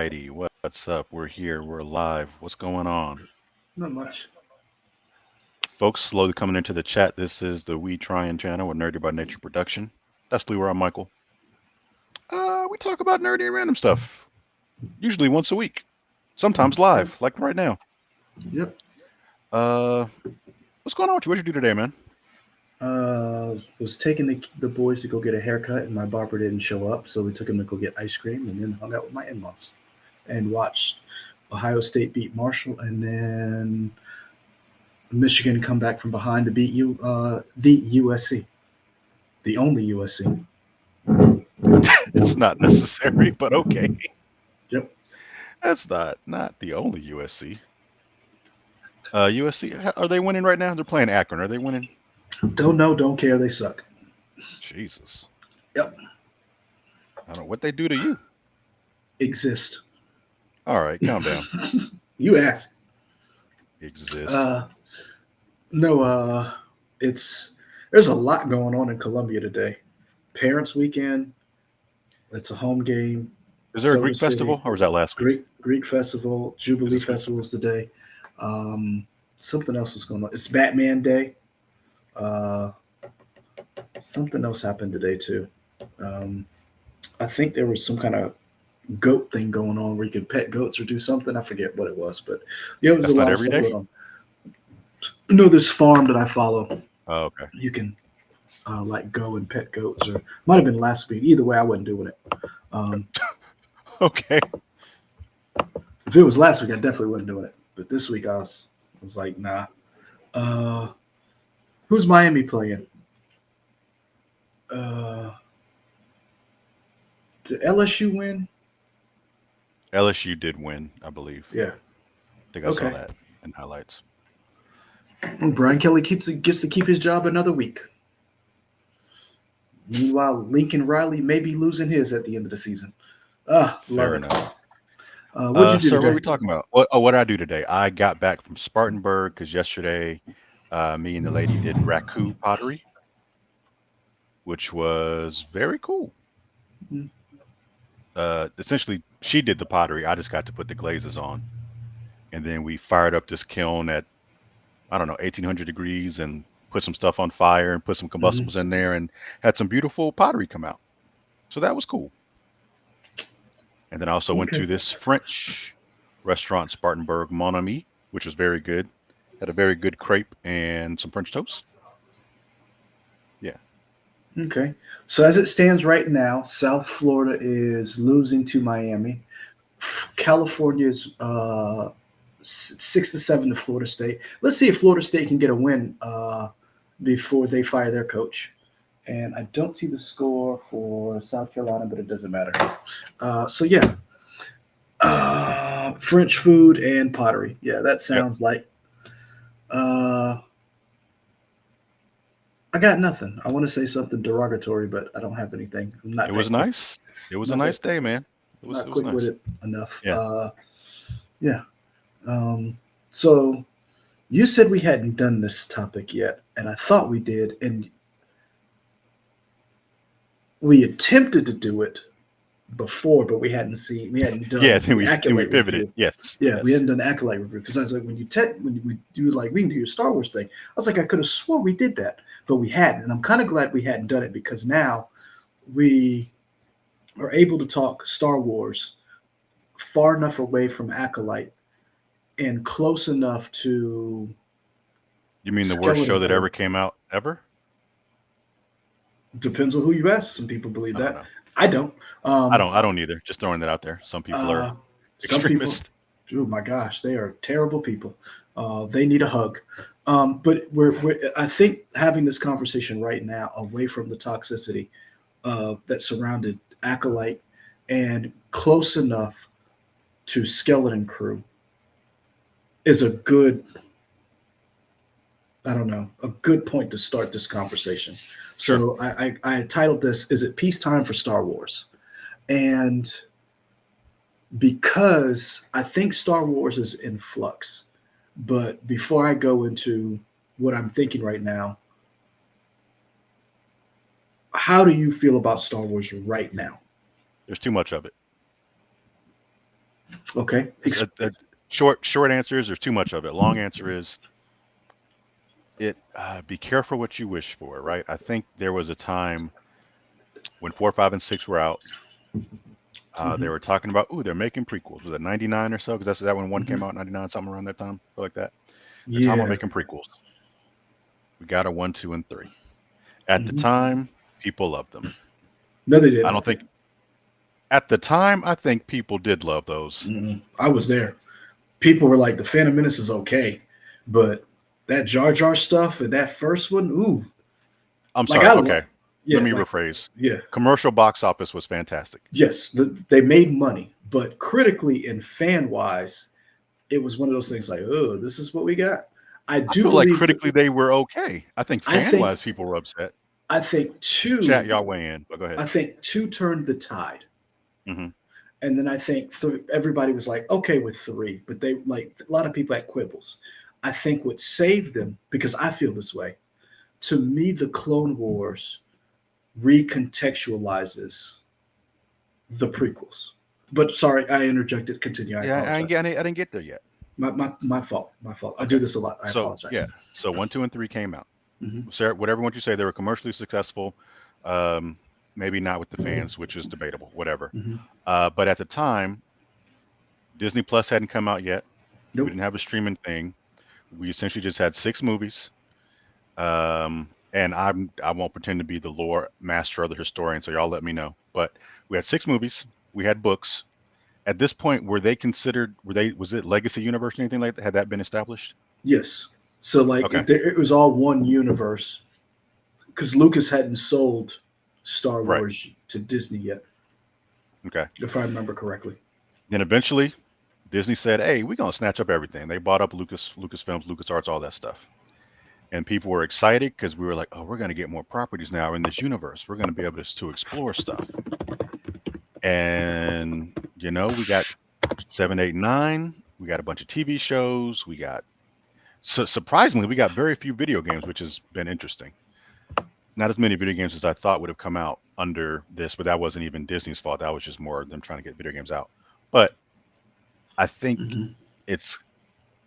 righty. What's up? We're here. We're live. What's going on? Not much. Folks, slowly coming into the chat. This is the We Tryin' channel with Nerdy by Nature Production. That's Leroy. I'm Michael. We talk about nerdy and random stuff, usually once a week, sometimes Yep. live, like right now. Yep. Uh, what's going on with you? What'd you do today, man? Was taking the boys to go get a haircut, and my barber didn't show up, so we took him to go get ice cream, and then hung out with my in-laws, and watched Ohio State beat Marshall, and then Michigan come back from behind to beat USC, the only USC. It's not necessary, but okay. Yep. That's not the only USC. USC, are they winning right now? They're playing Akron. Are they winning? Don't know, don't care. They suck. Jesus. Yep. I don't know what they do to you. Exist. All right, calm down. You asked. Exist. Uh, no. It's there's a lot going on in Columbia today. Parents' weekend. It's a home game. Is there a Soda Greek festival, City, or was that last week? Greek festival, Is Jubilee this festival is today. Something else was going on. It's Batman Day. Uh, Something else happened today too. Um, I think there was some kind of goat thing going on where you could pet goats or do something. I forget what it was, but yeah, it was a That's not lot of every stuff day? going on. No, this farm that I follow, Oh, okay. you can like go and pet goats, or might have been last week. Either way, I wasn't doing it. Um, Okay. if it was last week, I definitely wasn't doing it. But this week, I was like, nah. Uh, who's Miami playing? Uh, did LSU win? LSU did win, I believe. Yeah. I think I saw Okay. that in highlights. Well, Brian Kelly gets to keep his job another week. Meanwhile, Lincoln Riley may be losing his at the end of the season. Love Fair it. enough. What'd you do Sir, what are today? we talking about? What did I do today? I got back from Spartanburg because yesterday, me and the lady did raku pottery, which was very cool. Mm. Essentially, she did the pottery. I just got to put the glazes on, and then we fired up this kiln at, I don't know, 1800 degrees, and put some stuff on fire and put some Mhm. combustibles in there, and had some beautiful pottery come out. So that was cool. And then I also went Okay. to this French restaurant, Spartanburg Mon Ami, which was very good. Had a very good crepe and some French toast. Yeah. Okay. So as it stands right now, South Florida is losing to Miami. California's 6-7 to Florida State. Let's see if Florida State can get a win before they fire their coach. And I don't see the score for South Carolina, but it doesn't matter. So yeah, French food and pottery. Yeah, that Yep. sounds like. Uh, I got nothing. I want to say something derogatory, but I don't have anything. I'm It not was that quick. nice. It was a Not that nice day, man. not It was quick with nice. it enough. Yeah. Yeah. So you said we hadn't done this topic yet, and I thought we did, and we attempted to do it before, but we hadn't Yeah, done then the we accolade pivoted. review. Yes. Yeah, we Yes. hadn't done the accolade review because I was like, when we do like we can do your Star Wars thing, I was like, I could have swore we did that, but we hadn't, and I'm kind of glad we hadn't done it because now we are able to talk Star Wars far enough away from Acolyte and close enough to You mean the worst show Skeleton that Crew. ever came out ever? Depends on who you ask. Some people believe I don't that. know. I don't. Um, I don't either. Just throwing that out there. Some people are uh, some people, extremists. oh my gosh, they are terrible people. They need a hug. But I think having this conversation right now, away from the toxicity that surrounded Acolyte and close enough to Skeleton Crew, is a good, I don't know, a good point to start this conversation. Sure. So I titled this, Is It Peacetime for Star Wars? And because I think Star Wars is in flux, but before I go into what I'm thinking right now, how do you feel about Star Wars right now? There's too much of it. Okay. Short answer is there's too much of it. Long answer is be careful what you wish for, right? I think there was a time when 4, 5, and 6 were out. They were talking about, they're making prequels. Was it 99 or so? Because that's that when one came out, 99, something around that time, like that. They're talking about Yeah. making prequels. We got a 1, 2, and 3. At the hmm time, people loved them. No, they I didn't. don't think at the time, I think people did love those. I was there. People were like, the Phantom Menace is okay, but that Jar Jar stuff and that first one, ooh, I'm like sorry. Okay, let yeah, me like rephrase. yeah, Commercial box office was fantastic. yes, they made money, but critically and fan wise, it was one of those things like, oh, this is what we got. I I do feel like believe that. critically they were okay. I think I fan think wise people were upset. I think Chat, two. y'all weigh in, but go ahead. I think two turned the tide. Hmm. And then I think everybody was like, okay with three, but they like a lot of people had quibbles. I think what saved them, because I feel this way, to me, the Clone Wars recontextualizes the prequels. But sorry, I interjected. Continue. I Yeah, apologize. I didn't get there yet. My fault. My fault. I do Okay, this a lot. I so apologize. yeah, so 1, 2, and 3 came out. hmm Sarah, whatever you want you say, they were commercially successful. Um, Maybe not with the fans, which is debatable. Whatever. hmm But at the time, Disney Plus hadn't come out yet. We Nope. didn't have a streaming thing. We essentially just had 6 movies. And I won't pretend to be the lore master or the historian, so y'all let me know. But we had 6 movies. We had books. At this point, were they considered? Was it Legacy Universe or anything like that? Had that been established? Yes. So like Okay. it was all one universe because Lucas hadn't sold Star Right. Wars to Disney yet, Okay. if I remember correctly. Then eventually, Disney said, "Hey, we're gonna snatch up everything." They bought up Lucasfilms, LucasArts, all that stuff, and people were excited because we were like, "Oh, we're gonna get more properties now in this universe. We're gonna be able to explore stuff." And we got 7, 8, 9. We got a bunch of TV shows. We got surprisingly, we got very few video games, which has been interesting. Not as many video games as I thought would have come out under this, but that wasn't even Disney's fault. That was just more them trying to get video games out. But I think hmm it's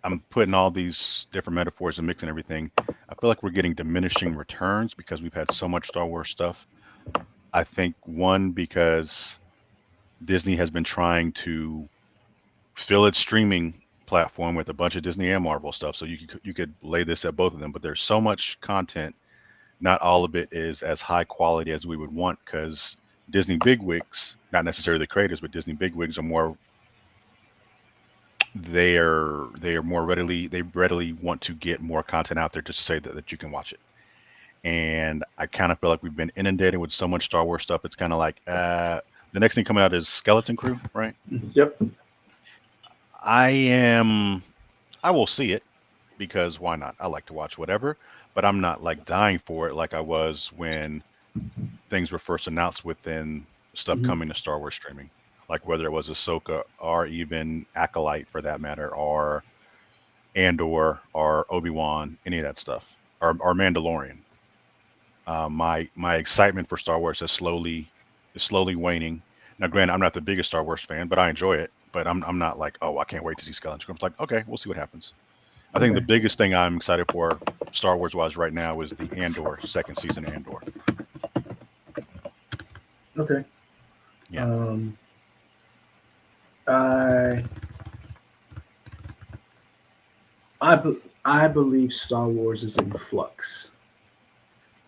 I'm putting all these different metaphors and mixing everything. I feel like we're getting diminishing returns because we've had so much Star Wars stuff. I think one because Disney has been trying to fill its streaming platform with a bunch of Disney and Marvel stuff. So you could lay this at both of them, but there's so much content. Not all of it is as high quality as we would want because Disney bigwigs, not necessarily the creators, but Disney bigwigs are more. They are more readily want to get more content out there just to say that you can watch it. And I kind of feel like we've been inundated with so much Star Wars stuff. It's kind of like the next thing coming out is Skeleton Crew, right? Yep. I am. I will see it because why not? I like to watch whatever, but I'm not like dying for it like I was when things were first announced within stuff hmm coming to Star Wars streaming, like whether it was Ahsoka or even Acolyte for that matter, or Andor or Obi-Wan, any of that stuff, or Mandalorian. My excitement for Star Wars is slowly waning. Now, granted, I'm not the biggest Star Wars fan, but I enjoy it. But I'm not like, oh, I can't wait to see Skeleton Crew. I'm like, okay, we'll see what happens. I think the Okay. biggest thing I'm excited for Star Wars wise right now is the Andor second season of Andor. Okay. Yeah. Um, I I believe Star Wars is in flux.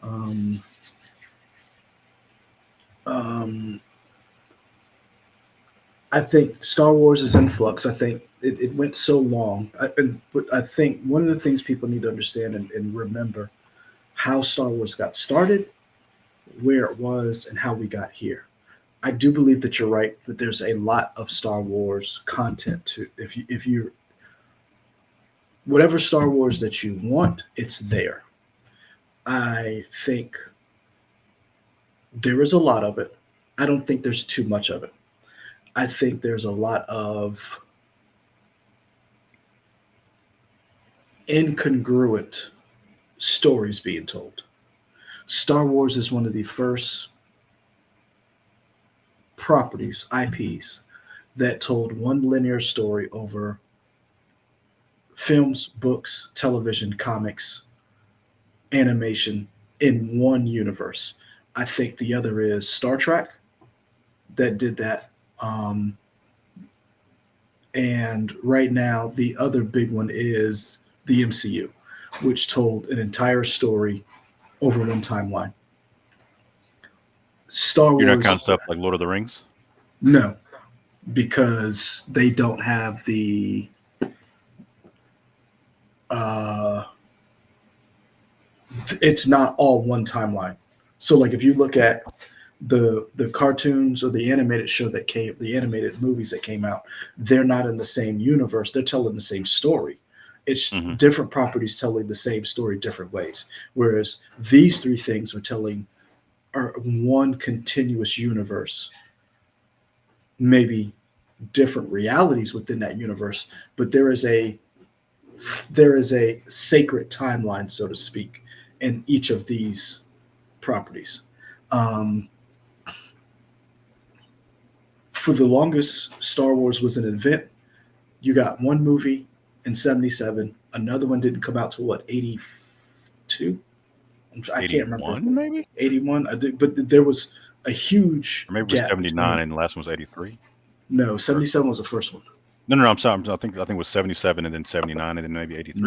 Um, um, I think Star Wars is in flux. I think it went so long. But I think one of the things people need to understand and remember how Star Wars got started, where it was, and how we got here. I do believe that you're right that there's a lot of Star Wars content to if you whatever Star Wars that you want, it's there. I think there is a lot of it. I don't think there's too much of it. I think there's a lot of incongruent stories being told. Star Wars is one of the first properties, IPs, that told one linear story over films, books, television, comics, animation in one universe. I think the other is Star Trek that did that. Um, and right now, the other big one is the MCU, which told an entire story over one timeline. Star You're not Wars, counting stuff like Lord of the Rings? no, because they don't have the uh, it's not all one timeline. So like if you look at the cartoons or the animated show that came, the animated movies that came out, they're not in the same universe. They're telling the same story. It's Hmm. different properties telling the same story different ways. Whereas these three things are one continuous universe, maybe different realities within that universe, but there is a sacred timeline, so to speak, in each of these properties. Um, for the longest, Star Wars was an event. You got one movie in '77. Another one didn't come out till what, '82? I can't remember. 81, maybe? '81. But there was a huge Or maybe it was gap 79 between. and the last one was 83. No, '77 was the first one. No, I'm sorry. I think it was 77 and then 79 and then maybe 83.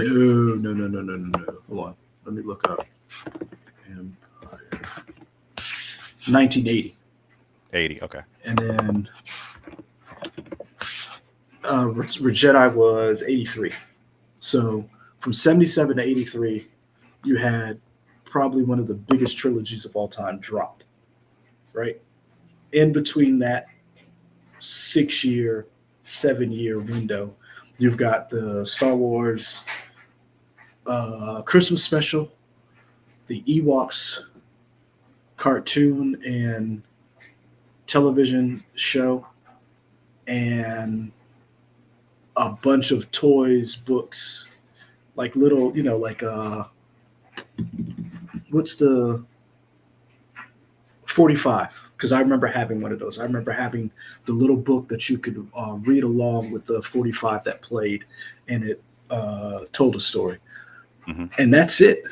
No. Hold on. Let me look up. Empire. 1980. 80. Okay. And then Jedi was 83. So from 77 to 83, you had probably one of the biggest trilogies of all time drop, right? In between that 6-year, 7-year window, you've got the Star Wars Christmas special, the Ewoks cartoon and television show, and a bunch of toys, books, like little, like what's the 45? Because I remember having one of those. I remember having the little book that you could read along with the 45 that played, and it told a story. Hmm. And that's it.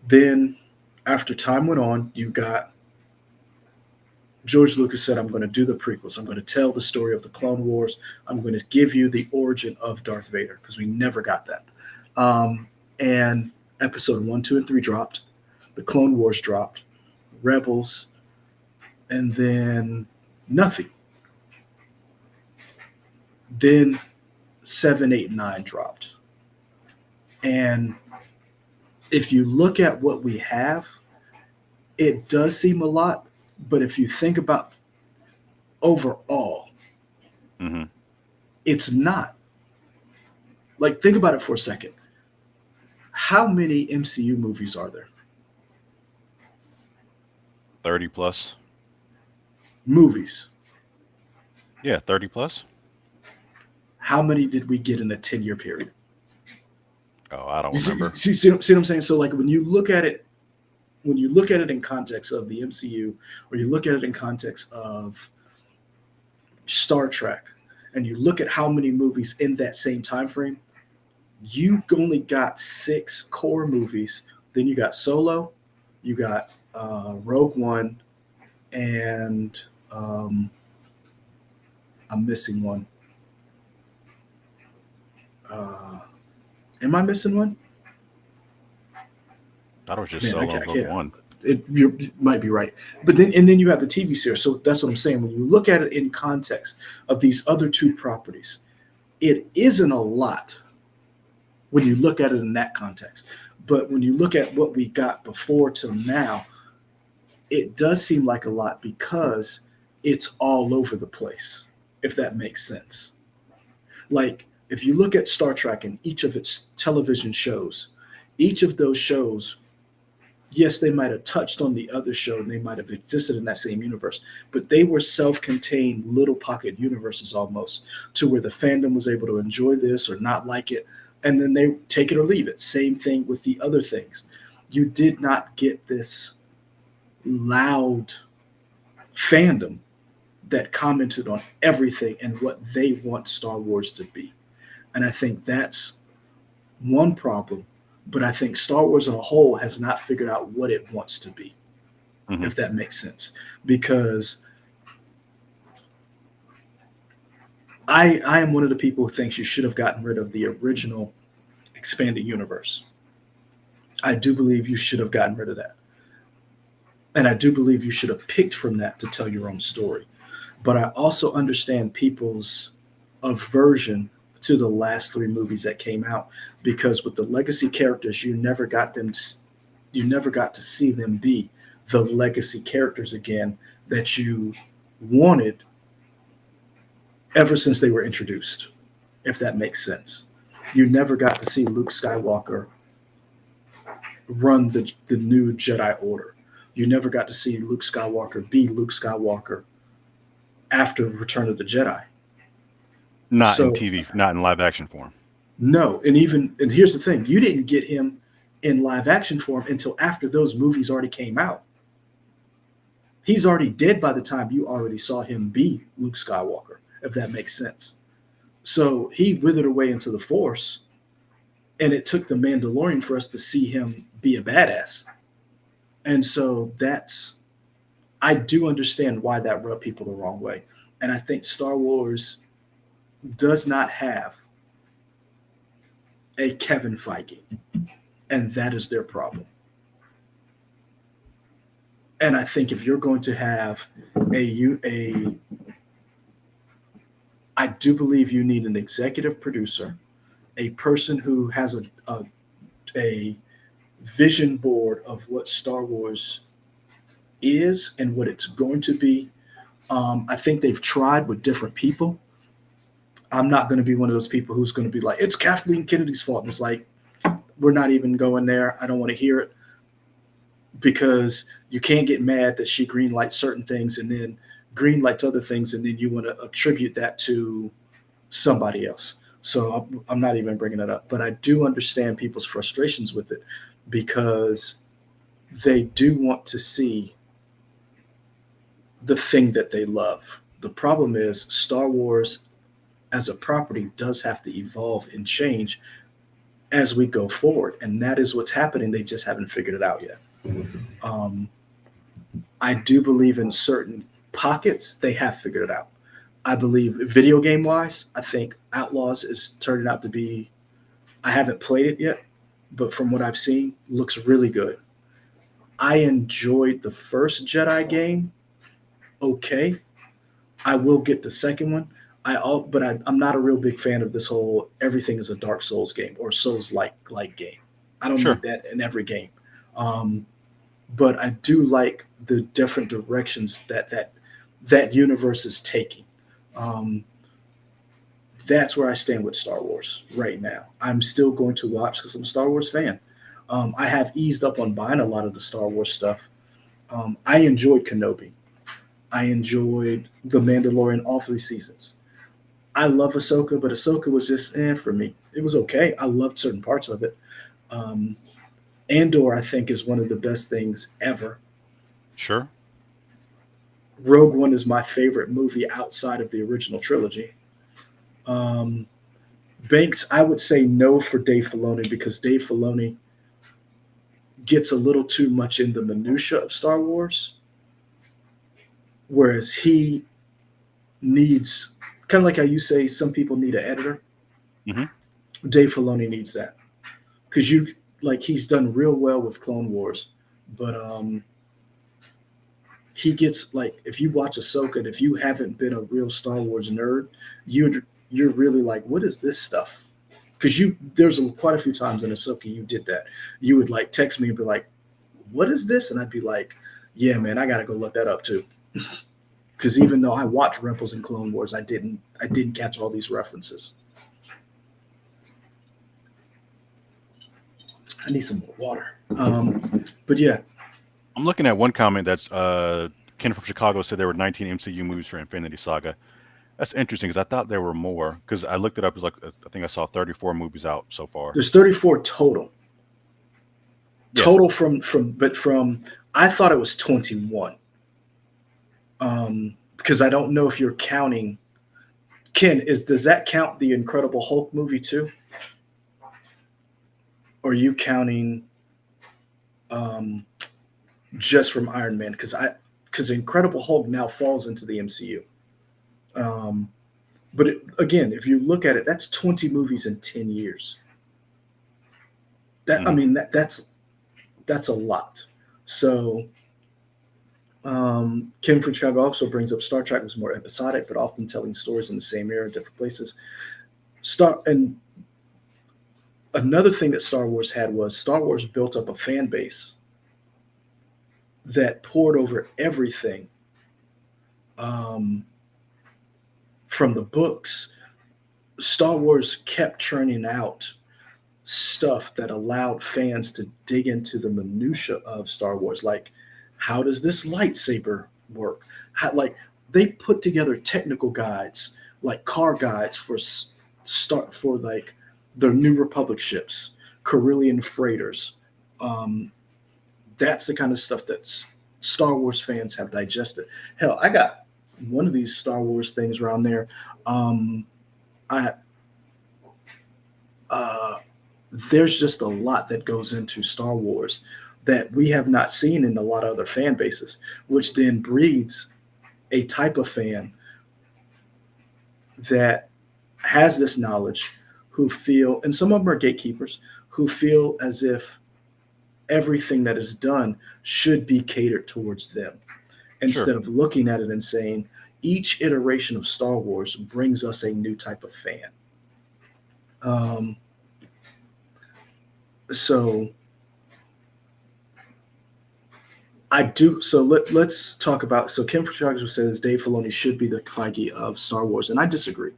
Then, after time went on, you got George Lucas said, I'm going to do the prequels. I'm going to tell the story of the Clone Wars. I'm going to give you the origin of Darth Vader, because we never got that. And episode 1, 2, and 3 dropped. The Clone Wars dropped. Rebels. And then nothing. Then 7, 8, 9 dropped. And if you look at what we have, it does seem a lot. But if you think about overall, Hmm. it's not. Like, think about it for a second. How many MCU movies are there? 30 plus. Movies. Yeah, 30 plus. How many did we get in a 10-year period? Oh, I don't remember. See what I'm saying? So, like, when you look at it in context of the MCU, or you look at it in context of Star Trek, and you look at how many movies in that same time frame, you only got 6 core movies. Then you got Solo, you got Rogue One, and I'm missing one. Am I missing one? I thought it was just Man, Solo and Rogue One. You might be right, but then you have the TV series. So that's what I'm saying. When you look at it in context of these other 2 properties, it isn't a lot when you look at it in that context. But when you look at what we got before till now, it does seem like a lot, because it's all over the place, if that makes sense. Like, if you look at Star Trek and each of its television shows, each of those shows, yes, they might have touched on the other show and they might have existed in that same universe, but they were self-contained little pocket universes almost, to where the fandom was able to enjoy this or not like it, and then they take it or leave it. Same thing with the other things. You did not get this loud fandom that commented on everything and what they want Star Wars to be. And I think that's one problem. But I think Star Wars as a whole has not figured out what it wants to be, if that makes sense. Because I am one of the people who thinks you should have gotten rid of the original expanded universe. I do believe you should have gotten rid of that. And I do believe you should have picked from that to tell your own story. But I also understand people's aversion to the last three movies that came out, because with the legacy characters, you never got to see them be the legacy characters again that you wanted ever since they were introduced, if that makes sense. You never got to see Luke Skywalker run the new Jedi Order. You never got to see Luke Skywalker be Luke Skywalker after Return of the Jedi. Not in TV, not in live action form. No, and here's the thing: you didn't get him in live action form until after those movies already came out. He's already dead by the time you already saw him be Luke Skywalker, if that makes sense. So he withered away into the Force, and it took The Mandalorian for us to see him be a badass. And so I do understand why that rubbed people the wrong way. And I think Star Wars does not have a Kevin Feige, and that is their problem. And I think if you're going to have I do believe you need an executive producer, a person who has a vision board of what Star Wars is and what it's going to be. I think they've tried with different people. I'm not going to be one of those people who's going to be like, it's Kathleen Kennedy's fault. And it's like, we're not even going there. I don't want to hear it, because you can't get mad that she greenlights certain things and then greenlights other things, and then you want to attribute that to somebody else. So I'm not even bringing it up. But I do understand people's frustrations with it, because they do want to see the thing that they love. The problem is Star Wars as a property does have to evolve and change as we go forward. And that is what's happening. They just haven't figured it out yet. I do believe in certain pockets, they have figured it out. I believe video game wise, I think Outlaws is turning out to be, I haven't played it yet, but from what I've seen, looks really good. I enjoyed the first Jedi game. Okay. I will get the second one. But I'm not a real big fan of this whole everything is a Dark Souls game or Souls-like game. I don't need that in every game. But I do like the different directions that universe is taking. That's where I stand with Star Wars right now. I'm still going to watch because I'm a Star Wars fan. I have eased up on buying a lot of the Star Wars stuff. I enjoyed Kenobi. I enjoyed The Mandalorian all 3 seasons. I love Ahsoka, but Ahsoka was just for me. It was okay. I loved certain parts of it. Andor, I think, is one of the best things ever. Sure. Rogue One is my favorite movie outside of the original trilogy. Banks, I would say no for Dave Filoni, because Dave Filoni gets a little too much in the minutia of Star Wars, whereas he needs, kind of like how you say some people need an editor. Mm-hmm. Dave Filoni needs that, because he's done real well with Clone Wars, but he gets, like, if you watch Ahsoka, and if you haven't been a real Star Wars nerd, you're really like, what is this stuff? Because there's quite a few times in Ahsoka you did that. You would like text me and be like, what is this? And I'd be like, yeah, man, I gotta go look that up too. Because even though I watched Rebels and Clone Wars, I didn't catch all these references. I need some more water. But yeah. I'm looking at one comment that's Ken from Chicago said there were 19 MCU movies for Infinity Saga. That's interesting, because I thought there were more. Because I looked it up, it was like, I think I saw 34 movies out so far. There's 34 total. Yeah. Total from I thought it was 21. because I don't know if you're counting. Ken, does that count the Incredible Hulk movie too? Or are you counting just from Iron Man? Because Incredible Hulk now falls into the MCU. But again, if you look at it, that's 20 movies in 10 years. I mean, that's a lot. So Kim from Chicago also brings up Star Trek was more episodic, but often telling stories in the same era, different places. And another thing that Star Wars had was Star Wars built up a fan base that poured over everything, from the books. Star Wars kept churning out stuff that allowed fans to dig into the minutia of Star Wars, like how does this lightsaber work? Like they put together technical guides, like car guides for like their New Republic ships, Corellian freighters. That's the kind of stuff that Star Wars fans have digested. Hell, I got one of these Star Wars things around there. There's just a lot that goes into Star Wars that we have not seen in a lot of other fan bases, which then breeds a type of fan that has this knowledge, who feel, and some of them are gatekeepers, who feel as if everything that is done should be catered towards them, instead of looking at it and saying, each iteration of Star Wars brings us a new type of fan. So I do. So let's talk about. So Kim Chicago says Dave Filoni should be the Feige of Star Wars, and I disagree.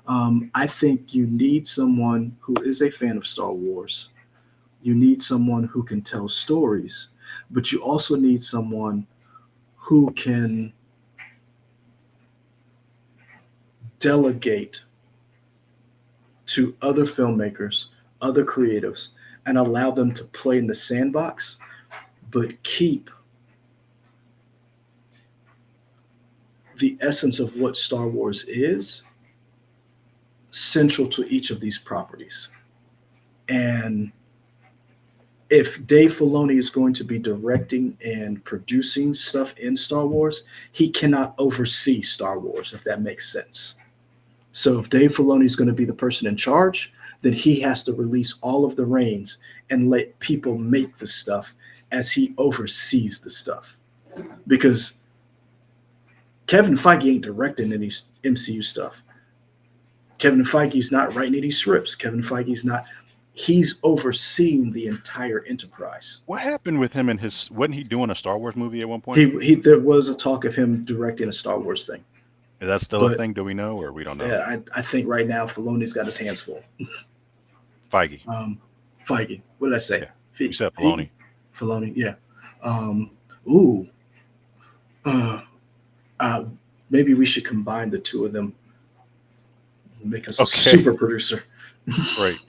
I think you need someone who is a fan of Star Wars. You need someone who can tell stories, but you also need someone who can delegate to other filmmakers, other creatives, and allow them to play in the sandbox, but keep the essence of what Star Wars is central to each of these properties. And if Dave Filoni is going to be directing and producing stuff in Star Wars, he cannot oversee Star Wars, if that makes sense. So if Dave Filoni is going to be the person in charge, then he has to release all of the reins and let people make the stuff as he oversees the stuff. Because Kevin Feige ain't directing any MCU stuff. Kevin Feige's not writing any scripts. Kevin Feige's not. He's overseeing the entire enterprise. What happened with him and his? Wasn't he doing a Star Wars movie at one point? There was a talk of him directing a Star Wars thing. Is that still a thing? Do we know, or we don't know? Yeah, I think right now Filoni's got his hands full. Feige. Feige. What did I say? Yeah. You said Filoni. Filoni. Yeah. Maybe we should combine the two of them, make us a super producer. Right.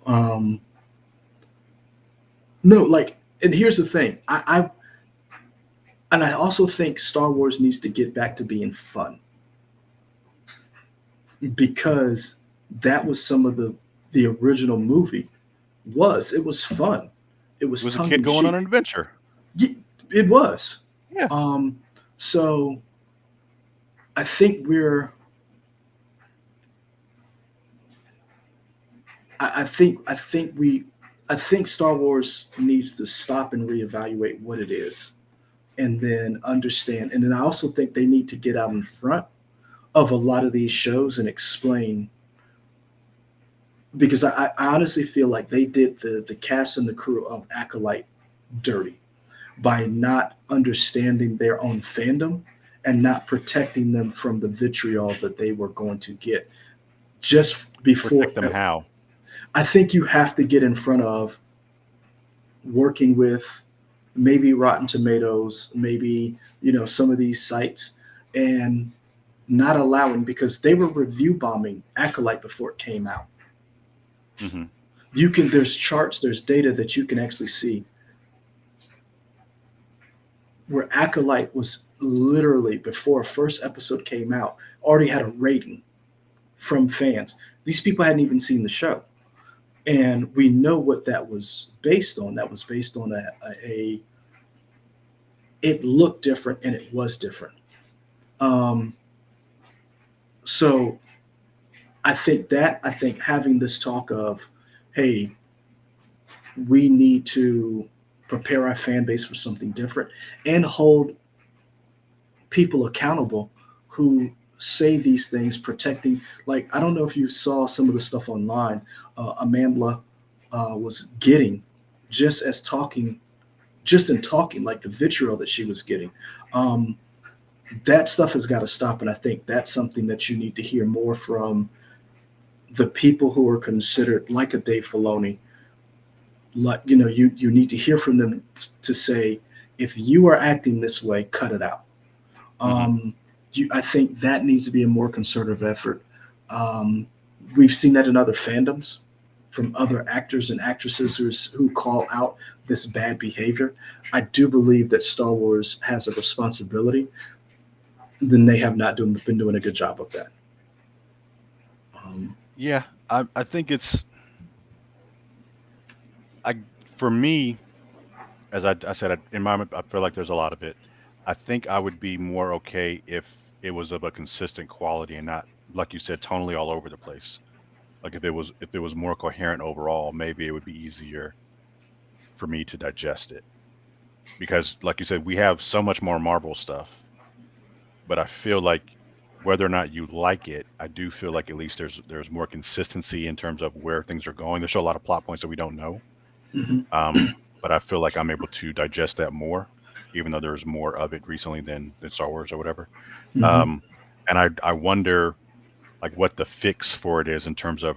No, like, and here's the thing. I also think Star Wars needs to get back to being fun, because that was some of the original movie was. It was fun. It was a kid going on an adventure. It was. Yeah. So I think I think Star Wars needs to stop and reevaluate what it is, and then understand. And then I also think they need to get out in front of a lot of these shows and explain, because I honestly feel like they did the cast and the crew of Acolyte dirty by not understanding their own fandom and not protecting them from the vitriol that they were going to get just before. Protect them how? I think you have to get in front of working with maybe Rotten Tomatoes, maybe, some of these sites, and not allowing, because they were review bombing Acolyte before it came out. Mm-hmm. There's charts, there's data that you can actually see where Acolyte was literally before first episode came out, already had a rating from fans. These people hadn't even seen the show, and we know what that was based on. That was based on a it looked different and it was different. Um, so I think having this talk of, hey, we need to prepare our fan base for something different and hold people accountable who say these things, protecting. Like, I don't know if you saw some of the stuff online. Amandla was getting just as talking, just in talking, like the vitriol that she was getting. Um, that stuff has got to stop, and I think that's something that you need to hear more from the people who are considered like a Dave Filoni. Like, you need to hear from them to say, if you are acting this way, cut it out. Hmm. I think that needs to be a more concerted effort. Um, we've seen that in other fandoms from other actors and actresses who call out this bad behavior. I do believe that Star Wars has a responsibility. Then they have not been doing a good job of that. Um, Yeah, I think it's I for me, as I said, in my I feel like there's a lot of it. I think I would be more okay if it was of a consistent quality and not, like you said, tonally all over the place. Like if it was more coherent overall, maybe it would be easier for me to digest it. Because like you said, we have so much more Marvel stuff, but I feel like whether or not you like it, I do feel like at least there's more consistency in terms of where things are going. There's still a lot of plot points that we don't know. mhm, Um, but I feel like I'm able to digest that more, even though there's more of it recently than Star Wars or whatever. mhm. Um, and I wonder like what the fix for it is in terms of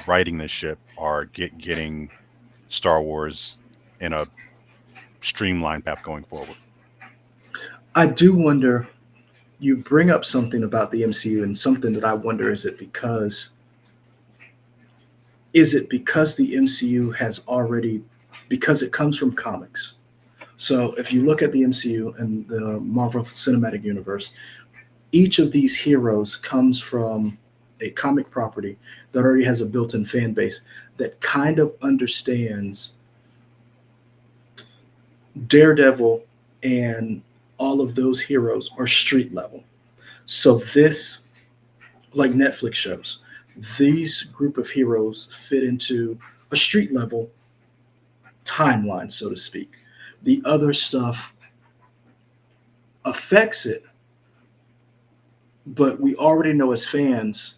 writing the ship or getting Star Wars in a streamlined path going forward. I do wonder. You bring up something about the MCU, and something that I wonder, is it because the MCU has already, because it comes from comics. So if you look at the MCU and the Marvel Cinematic Universe, each of these heroes comes from a comic property that already has a built-in fan base that kind of understands Daredevil, and all of those heroes are street level. So this, like Netflix shows, these group of heroes fit into a street level timeline, so to speak. The other stuff affects it, but we already know as fans,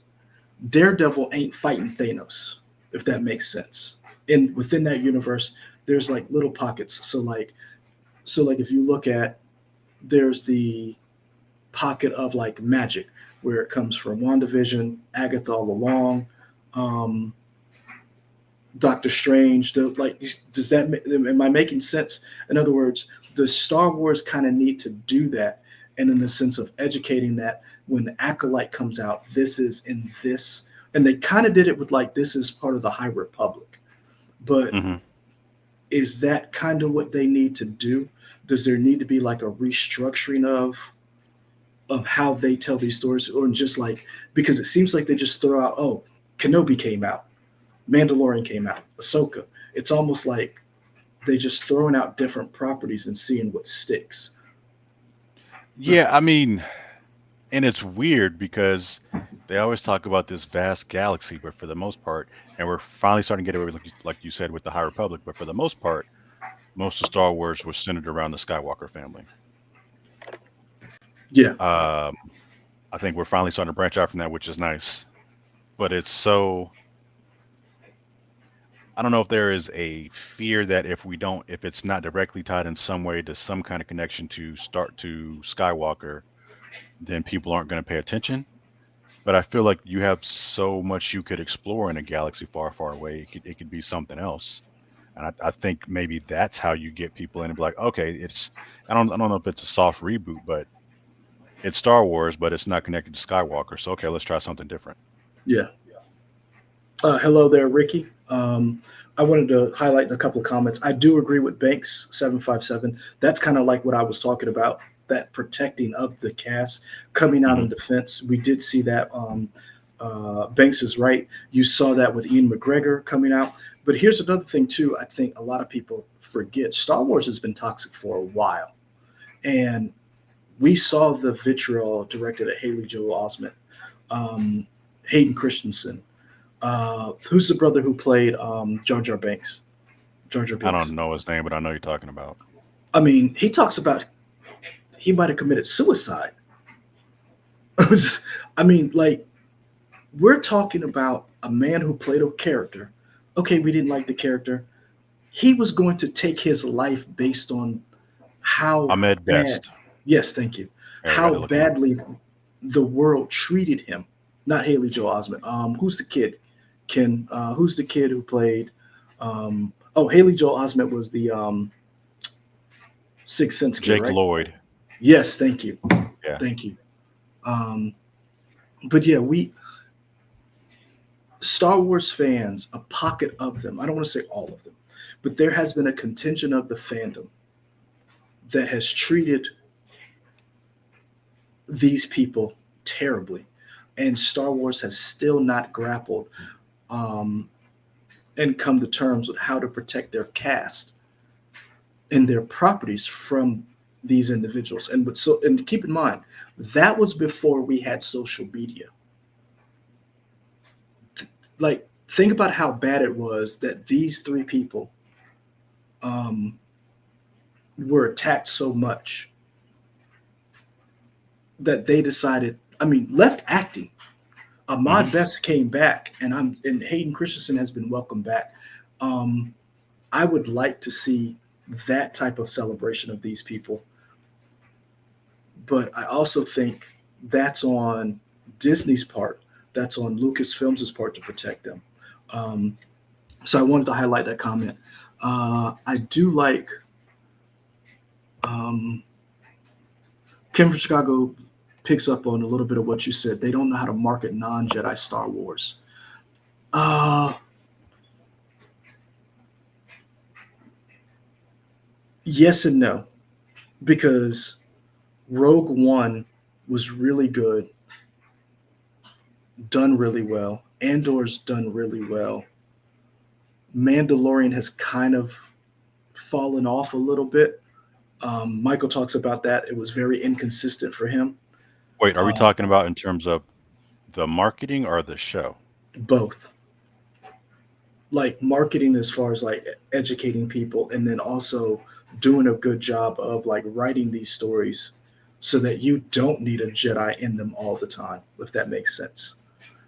Daredevil ain't fighting Thanos, if that makes sense. And within that universe, there's like little pockets. So like if you look at, there's the pocket of like magic where it comes from WandaVision, Agatha all along, um, Doctor Strange. Like, does that, am I making sense? In other words, does Star Wars kind of need to do that, and in the sense of educating that when the Acolyte comes out, this is in this, and they kind of did it with like this is part of the High Republic, but Hmm. is that kind of what they need to do? Does there need to be like a restructuring of how they tell these stories, or just like, because it seems like they just throw out, oh, Kenobi came out, Mandalorian came out, Ahsoka. It's almost like they just throwing out different properties and seeing what sticks. Yeah, I mean, and it's weird because they always talk about this vast galaxy, but for the most part, and we're finally starting to get away with, like you said, with the High Republic, but for the most part, most of Star Wars was centered around the Skywalker family. Yeah, Um, I think we're finally starting to branch out from that, which is nice. But it's so, I don't know if there is a fear that if it's not directly tied in some way to some kind of connection to Skywalker, then people aren't going to pay attention. But I feel like you have so much you could explore in a galaxy far, far away. It could be something else. And I think maybe that's how you get people in and be like, okay, I don't know if it's a soft reboot, but it's Star Wars, but it's not connected to Skywalker. So okay, let's try something different. yeah. Hello there, Ricky. I wanted to highlight a couple of comments. I do agree with Banks 757. That's kind of like what I was talking about. that protecting of the cast coming out Mhm. in defense. We did see that. Banks is right. You saw that with Ian McGregor coming out. But here's another thing too. I think a lot of people forget Star Wars has been toxic for a while, and we saw the vitriol directed at Haley Joel Osment, um, Hayden Christensen. Who's the brother who played Jar Jar Banks? Jar Jar I don't Binks. know his name, but I know you're talking about. I mean, he talks about he might have committed suicide. I mean, like we're talking about a man who played a character. Okay, we didn't like the character. He was going to take his life based on how Ahmed bad, Best. yes, thank you, I got how to look him up. badly the world treated him. Not Haley Joel Osment. Who's the kid? Who's the kid who played? Oh, Haley Joel Osment was the Sixth Sense kid, Jake right? Lloyd. Yes, thank you, Yeah. thank you. Um, but yeah, we Star Wars fans, a pocket of them. I don't want to say all of them, but there has been a contingent of the fandom that has treated these people terribly, and Star Wars has still not grappled um, and come to terms with how to protect their cast and their properties from these individuals. And keep in mind that was before we had social media. Like, think about how bad it was that these three people um, were attacked so much that they decided. I mean, left acting. Hmm. Ahmad Best came back, and Hayden Christensen has been welcomed back. Um, I would like to see that type of celebration of these people, but I also think that's on Disney's part. That's on Lucasfilms' part to protect them. Um, so I wanted to highlight that comment. I do like um, Kim from Chicago picks up on a little bit of what you said. They don't know how to market non-Jedi Star Wars. Uh, yes and no, because Rogue One was really good, done really well. Andor's done really well. Mandalorian has kind of fallen off a little bit. Michael talks about that. It was very inconsistent for him. Wait, are we Um, talking about in terms of the marketing or the show? both, like marketing as far as like educating people, and then also doing a good job of like writing these stories so that you don't need a Jedi in them all the time, if that makes sense.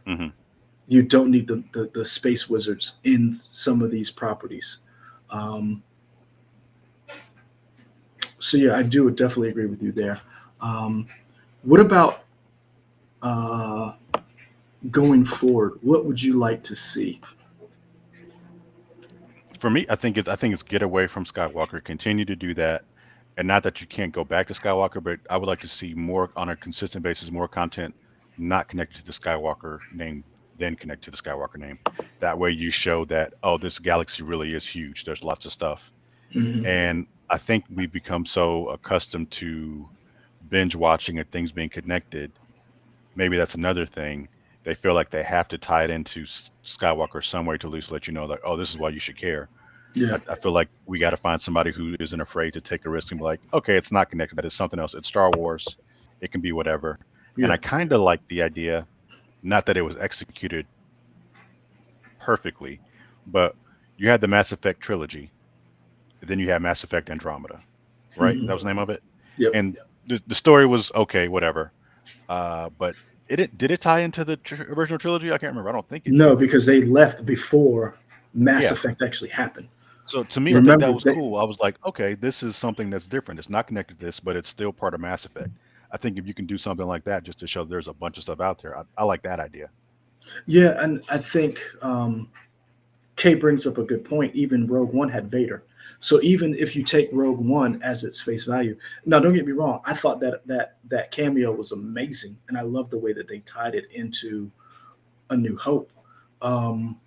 Hmm. You don't need the space wizards in some of these properties. Um, so yeah, I do definitely agree with you there. Um, what about uh, going forward? What would you like to see? For me, I think it's get away from Skywalker. Continue to do that, and not that you can't go back to Skywalker, but I would like to see more on a consistent basis, more content not connected to the Skywalker name than connect to the Skywalker name. That way, you show that this galaxy really is huge. There's lots of stuff, Mhm. and I think we've become so accustomed to binge watching and things being connected. Maybe that's another thing. They feel like they have to tie it into Skywalker some way to at least let you know, like, oh, this is why you should care. Yeah, I feel like we got to find somebody who isn't afraid to take a risk and be like, okay, it's not connected. That is something else. It's Star Wars. It can be whatever. And yeah, I kind of like the idea, not that it was executed perfectly, but you had the Mass Effect trilogy, then you had Mass Effect Andromeda, right? hmm, That was the name of it. yep. And the story was okay, whatever. But did it tie into the original trilogy? I can't remember. I don't think it No, did. because they left before Mass Yeah. Effect actually happened. So to me, I think that Remember was that? cool. I was like, okay, this is something that's different. It's not connected to this, but it's still part of Mass Effect. I think if you can do something like that just to show there's a bunch of stuff out there, I like that idea. Yeah, and I think Kay brings up a good point. Even Rogue One had Vader. So even if you take Rogue One as its face value, now don't get me wrong, I thought that cameo was amazing, and I love the way that they tied it into A New Hope. Um,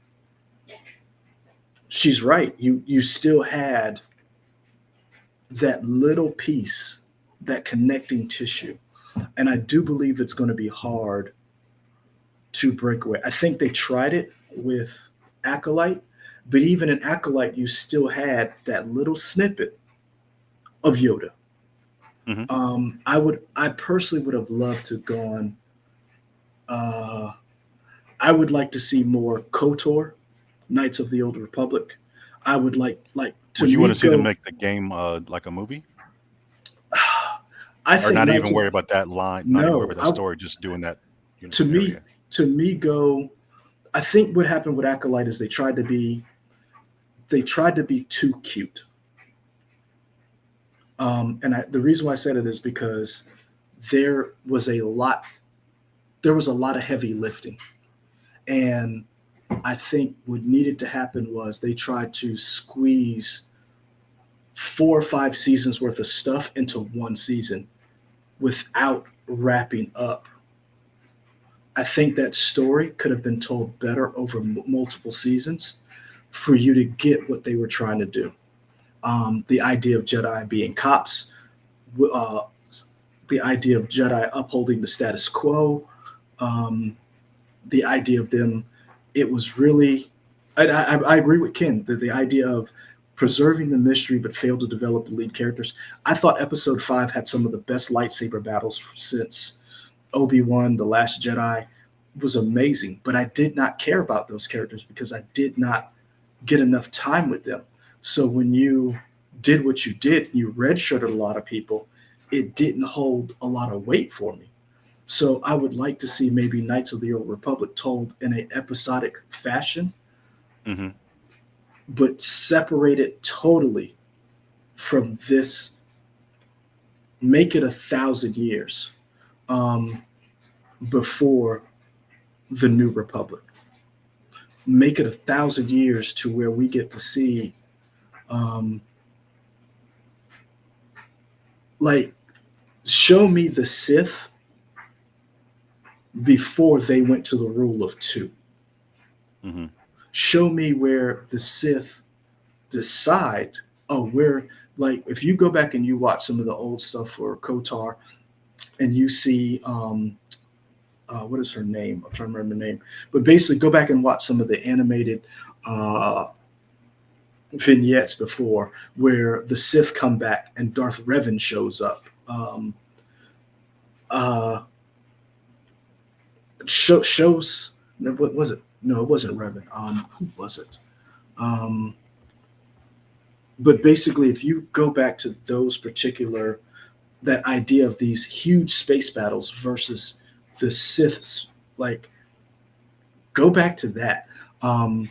she's right. You still had that little piece that connecting tissue. And I do believe it's going to be hard to break away. I think they tried it with Acolyte, but even in Acolyte, you still had that little snippet of Yoda. Hmm. I personally would have loved to gone. Uh, I would like to see more KOTOR, Knights of the Old Republic. I would like to Would you want me to see them go. make the game like a movie, I or think not Knights even of worry about that line, not even worry no. about that story, just doing that To me area? to me go. I think what happened with Acolyte is they tried to be too cute. The reason why I said it is because there was a lot there was a lot of heavy lifting, and I think what needed to happen was they tried to squeeze 4 or 5 seasons worth of stuff into one season without wrapping up. I think that story could have been told better over multiple seasons for you to get what they were trying to do. The idea of Jedi being cops, uh, the idea of Jedi upholding the status quo, um, the idea of them, it was really, I agree with Ken, that the idea of preserving the mystery but failed to develop the lead characters. I thought episode 5 had some of the best lightsaber battles since Obi-Wan, The Last Jedi was amazing, but I did not care about those characters because I did not get enough time with them. So when you did what you did, you redshirted a lot of people, it didn't hold a lot of weight for me. So I would like to see maybe Knights of the Old Republic told in an episodic fashion, Hmm. but separated totally from this. Make it 1,000 years um, before the New Republic. Make it 1,000 years to where we get to see, um, like, show me the Sith before they went to the rule of two. Hmm. Show me where the Sith decide, oh, we're like, if you go back and you watch some of the old stuff for KOTOR and you see, what is her name? I'm trying to remember the name, but basically go back and watch some of the animated uh, vignettes before where the Sith come back and Darth Revan shows up. Uh, shows, what was it? No, it wasn't Revan. Who was it? Um, but basically, if you go back to those particular, that idea of these huge space battles versus the Siths, like, go back to that. Um,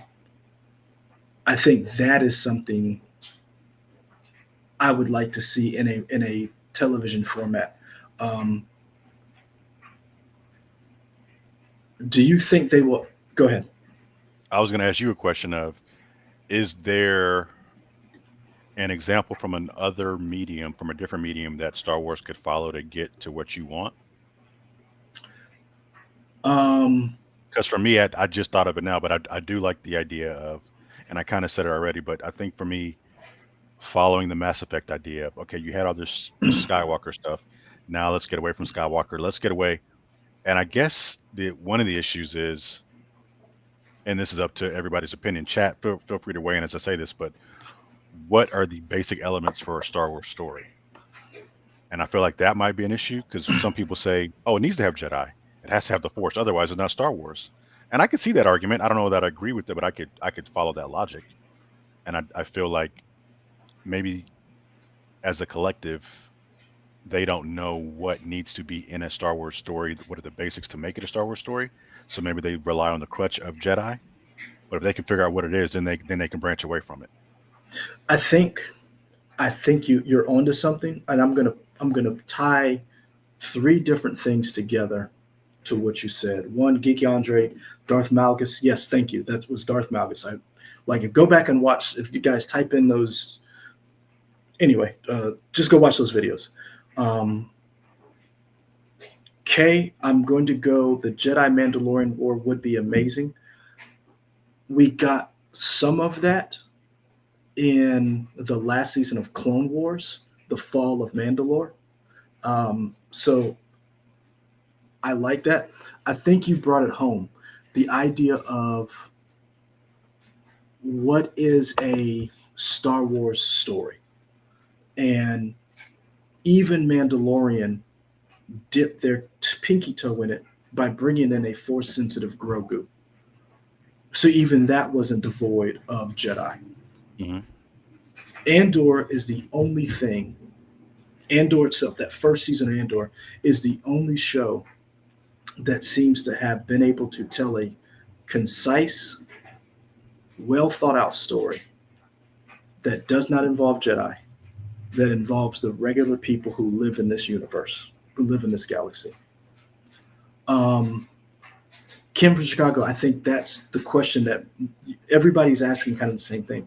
I think that is something I would like to see in a television format. Um, do you think they will? Go ahead. I was going to ask you a question of, is there an example from another medium, from a different medium, that Star Wars could follow to get to what you want? Um, Because for me, I just thought of it now, but I do like the idea of, and I kind of said it already, but I think for me, following the Mass Effect idea of, okay, you had all this Skywalker stuff. Now let's get away from Skywalker. Let's get away. And I guess the one of the issues is, and this is up to everybody's opinion. Chat, feel free to weigh in as I say this, but what are the basic elements for a Star Wars story? And I feel like that might be an issue because some people say, oh, it needs to have Jedi. It has to have the Force, otherwise it's not Star Wars. And I could see that argument. I don't know that I agree with it, but I could follow that logic. And I feel like maybe as a collective, they don't know what needs to be in a Star Wars story. What are the basics to make it a Star Wars story? So maybe they rely on the crutch of Jedi. But if they can figure out what it is, then they can branch away from it. I think I think you're onto something, and I'm gonna tie three different things together to what you said. One, Geeky Andre, Darth Malgus. Yes, thank you. That was Darth Malgus. I like it. Go back and watch. If you guys type in those, anyway, just go watch those videos. Um, K, I'm going to go. The Jedi Mandalorian War would be amazing. We got some of that in the last season of Clone Wars, the fall of Mandalore. So I like that. I think you brought it home. The idea of what is a Star Wars story. And even Mandalorian dipped their pinky toe in it by bringing in a force sensitive Grogu. So even that wasn't devoid of Jedi. Hmm. Andor is the only thing, Andor itself, that first season of Andor, is the only show that seems to have been able to tell a concise, well thought out story that does not involve Jedi, that involves the regular people who live in this universe, who live in this galaxy. Um, Kim from Chicago, I think that's the question that everybody's asking, kind of the same thing.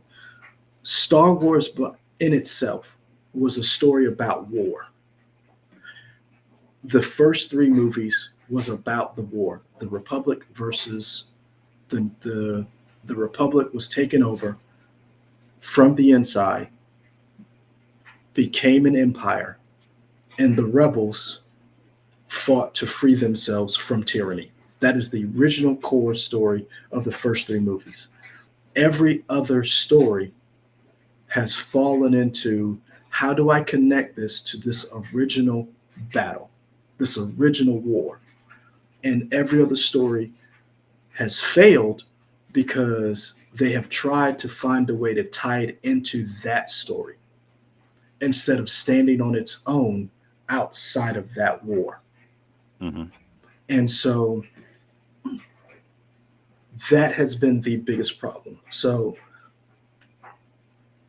Star Wars, but in itself, was a story about war. The first three movies was about the war, the Republic versus the the Republic was taken over from the inside, became an empire, and the rebels fought to free themselves from tyranny. That is the original core story of the first three movies. Every other story has fallen into how do I connect this to this original battle, this original war? And every other story has failed because they have tried to find a way to tie it into that story instead of standing on its own outside of that war. Hmm. And so that has been the biggest problem. So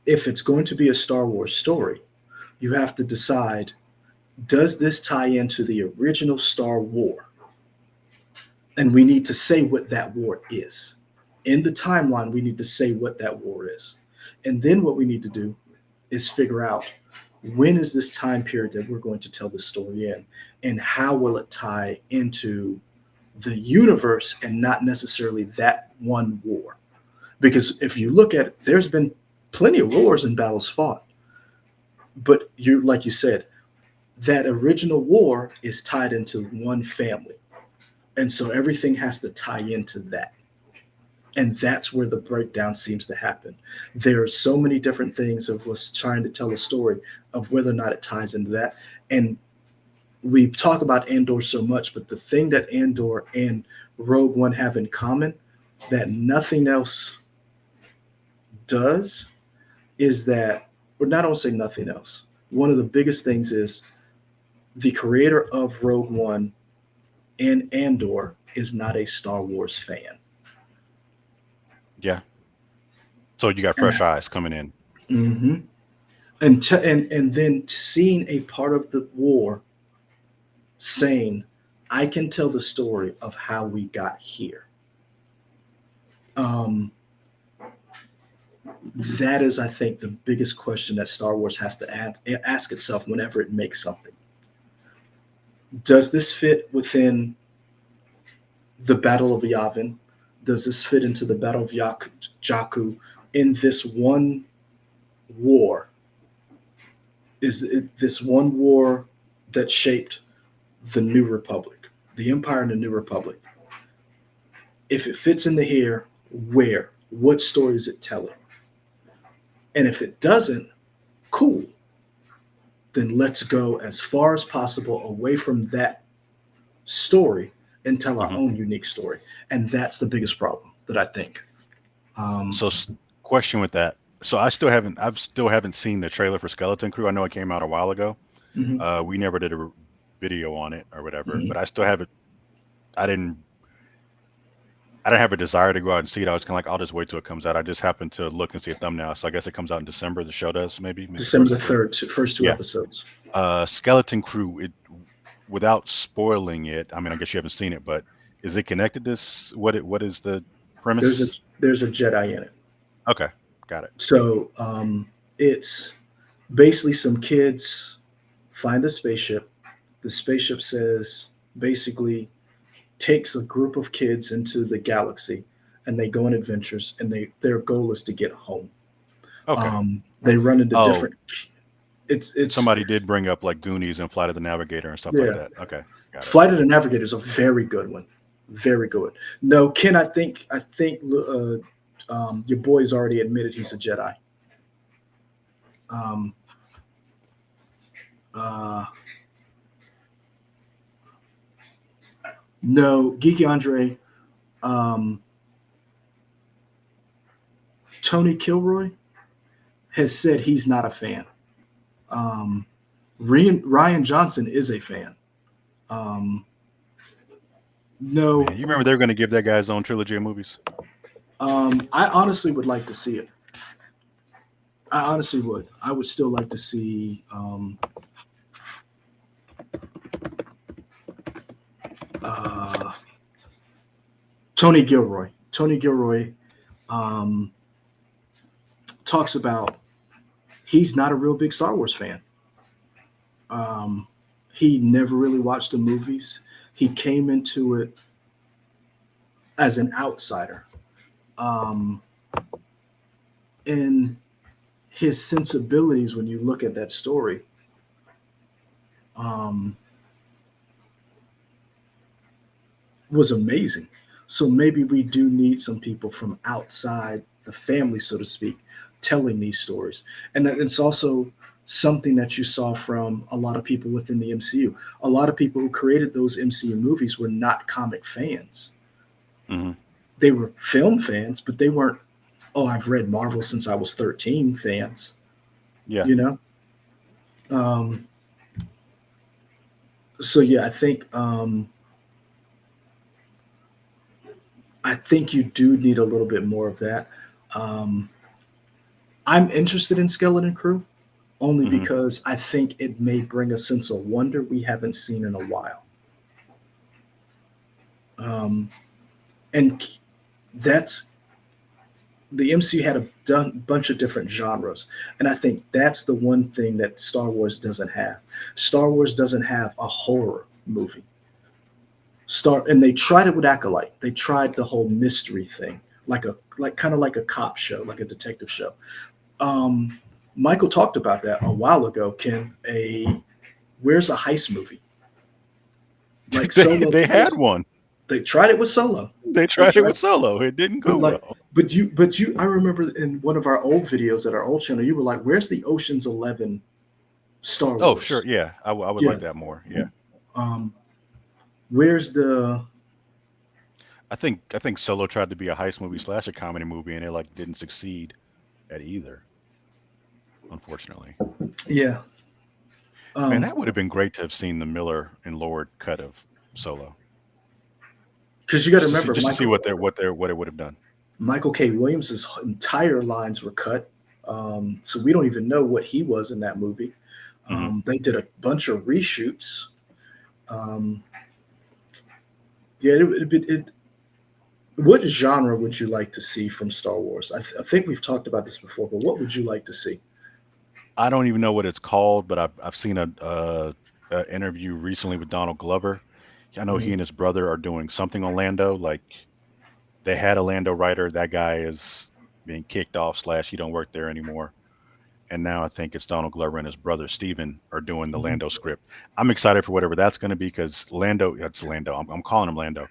if it's going to be a Star Wars story, you have to decide, does this tie into the original Star War? And we need to say what that war is. In the timeline, we need to say what that war is. And then what we need to do is figure out, when is this time period that we're going to tell the story in? And how will it tie into the universe and not necessarily that one war? Because if you look at it, there's been plenty of wars and battles fought. But you, like you said, that original war is tied into one family. And so everything has to tie into that. And that's where the breakdown seems to happen. There are so many different things of us trying to tell a story of whether or not it ties into that. And we talk about Andor so much, but the thing that Andor and Rogue One have in common that nothing else does is that, or not, I don't say nothing else. One of the biggest things is the creator of Rogue One and Andor is not a Star Wars fan. Yeah. So you got fresh eyes coming in. Mm-hmm. And then seeing a part of the war saying, I can tell the story of how we got here. That is, I think, the biggest question that Star Wars has to ask itself whenever it makes something. Does this fit within the Battle of Yavin? Does this fit into the Battle of Jakku in this one war? Is it this one war that shaped the New Republic, the Empire and the New Republic? If it fits into here, where? What story is it telling? And if it doesn't, cool. Then let's go as far as possible away from that story and tell our own unique story. And that's the biggest problem that I think. So, question with that. So I've still haven't seen the trailer for Skeleton Crew. I know it came out a while ago. Mhm. We never did a video on it or whatever, Mhm. but I still haven't. I didn't. I didn't have a desire to go out and see it. I was kind of like, I'll just wait till it comes out. I just happened to look and see a thumbnail. So I guess it comes out in December. The show does maybe December the towards 3rd, first two yeah. episodes. Skeleton Crew. Without spoiling it. I mean, I guess you haven't seen it, but is it connected to what is the premise? There's a Jedi in it. Okay, got it. So it's basically some kids find a spaceship. The spaceship says, basically takes a group of kids into the galaxy, and they go on adventures, and their goal is to get home. Okay. They run into Oh, different. it's Somebody did bring up like Goonies and Flight of the Navigator and stuff like yeah. that. Okay, got it. Flight of the Navigator is a very good one, very good one. No, Ken, I think your boy's already admitted he's a Jedi. Um, uh, no, Geeky Andre, um, Tony Kilroy has said he's not a fan. Um, Ryan Johnson is a fan. Um, no, Man, you remember they were going to give that guy his own trilogy of movies? I honestly would like to see it. I honestly would. I would still like to see uh, Tony Gilroy. Tony Gilroy um, talks about he's not a real big Star Wars fan. Um, he never really watched the movies. He came into it as an outsider. Um, and his sensibilities, when you look at that story, um, was amazing. So maybe we do need some people from outside the family, so to speak, telling these stories. And it's also something that you saw from a lot of people within the MCU. A lot of people who created those MCU movies were not comic fans. Hmm. They were film fans, but they weren't, oh, I've read Marvel since I was 13 fans, Yeah. you know? Um, so yeah, I think you do need a little bit more of that. Um, I'm interested in Skeleton Crew only Hmm. because I think it may bring a sense of wonder we haven't seen in a while. And that's the MCU had a bunch of different genres, and I think that's the one thing that Star Wars doesn't have. Star Wars doesn't have a horror movie. And they tried it with Acolyte. They tried the whole mystery thing, like kind of like a cop show, like a detective show. Um, Michael talked about that a while ago. Ken, where's a heist movie? Like Solo, They had one. they tried it with Solo. They They tried it tried, with Solo. It didn't but go like, well. but you, I remember in one of our old videos at our old channel, you were like, "Where's the Ocean's 11 Star Oh, sure. Wars?" Yeah, I would Yeah. like that more. Yeah, Um, where's the I think Solo tried to be a heist movie slash a comedy movie, and it like didn't succeed at either, unfortunately. yeah? Man, Um, that would have been great to have seen the Miller and Lord cut of Solo, because you got to just to see remember, what it would have done. Michael K. Williams' entire lines were cut, so we don't even know what he was in that movie. Hmm. They did a bunch of reshoots. Um, yeah, what genre would you like to see from Star Wars? I think we've talked about this before, but what would you like to see? I don't even know what it's called, but I've seen a interview recently with Donald Glover. I know he Mhm. and his brother are doing something on Lando. Like they had a Lando writer. That guy is being kicked off slash he don't work there anymore. And now I think it's Donald Glover and his brother Steven are doing the Mhm. Lando script. I'm excited for whatever that's going to be because Lando, it's Lando. I'm calling him Lando.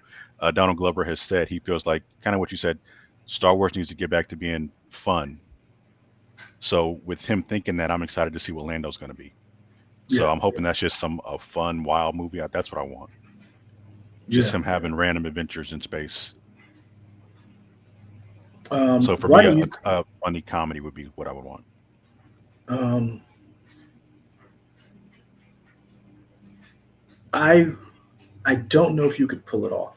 Donald Glover has said he feels like kind of what you said. Star Wars needs to get back to being fun. So with him thinking that, I'm excited to see what Lando's going to be. So Yeah, I'm hoping that's just some a fun, wild movie. That's what I want. Just yeah. him having random adventures in space. So for Why me, do a, you? a funny comedy would be what I would want. Um, I I don't know if you could pull it off.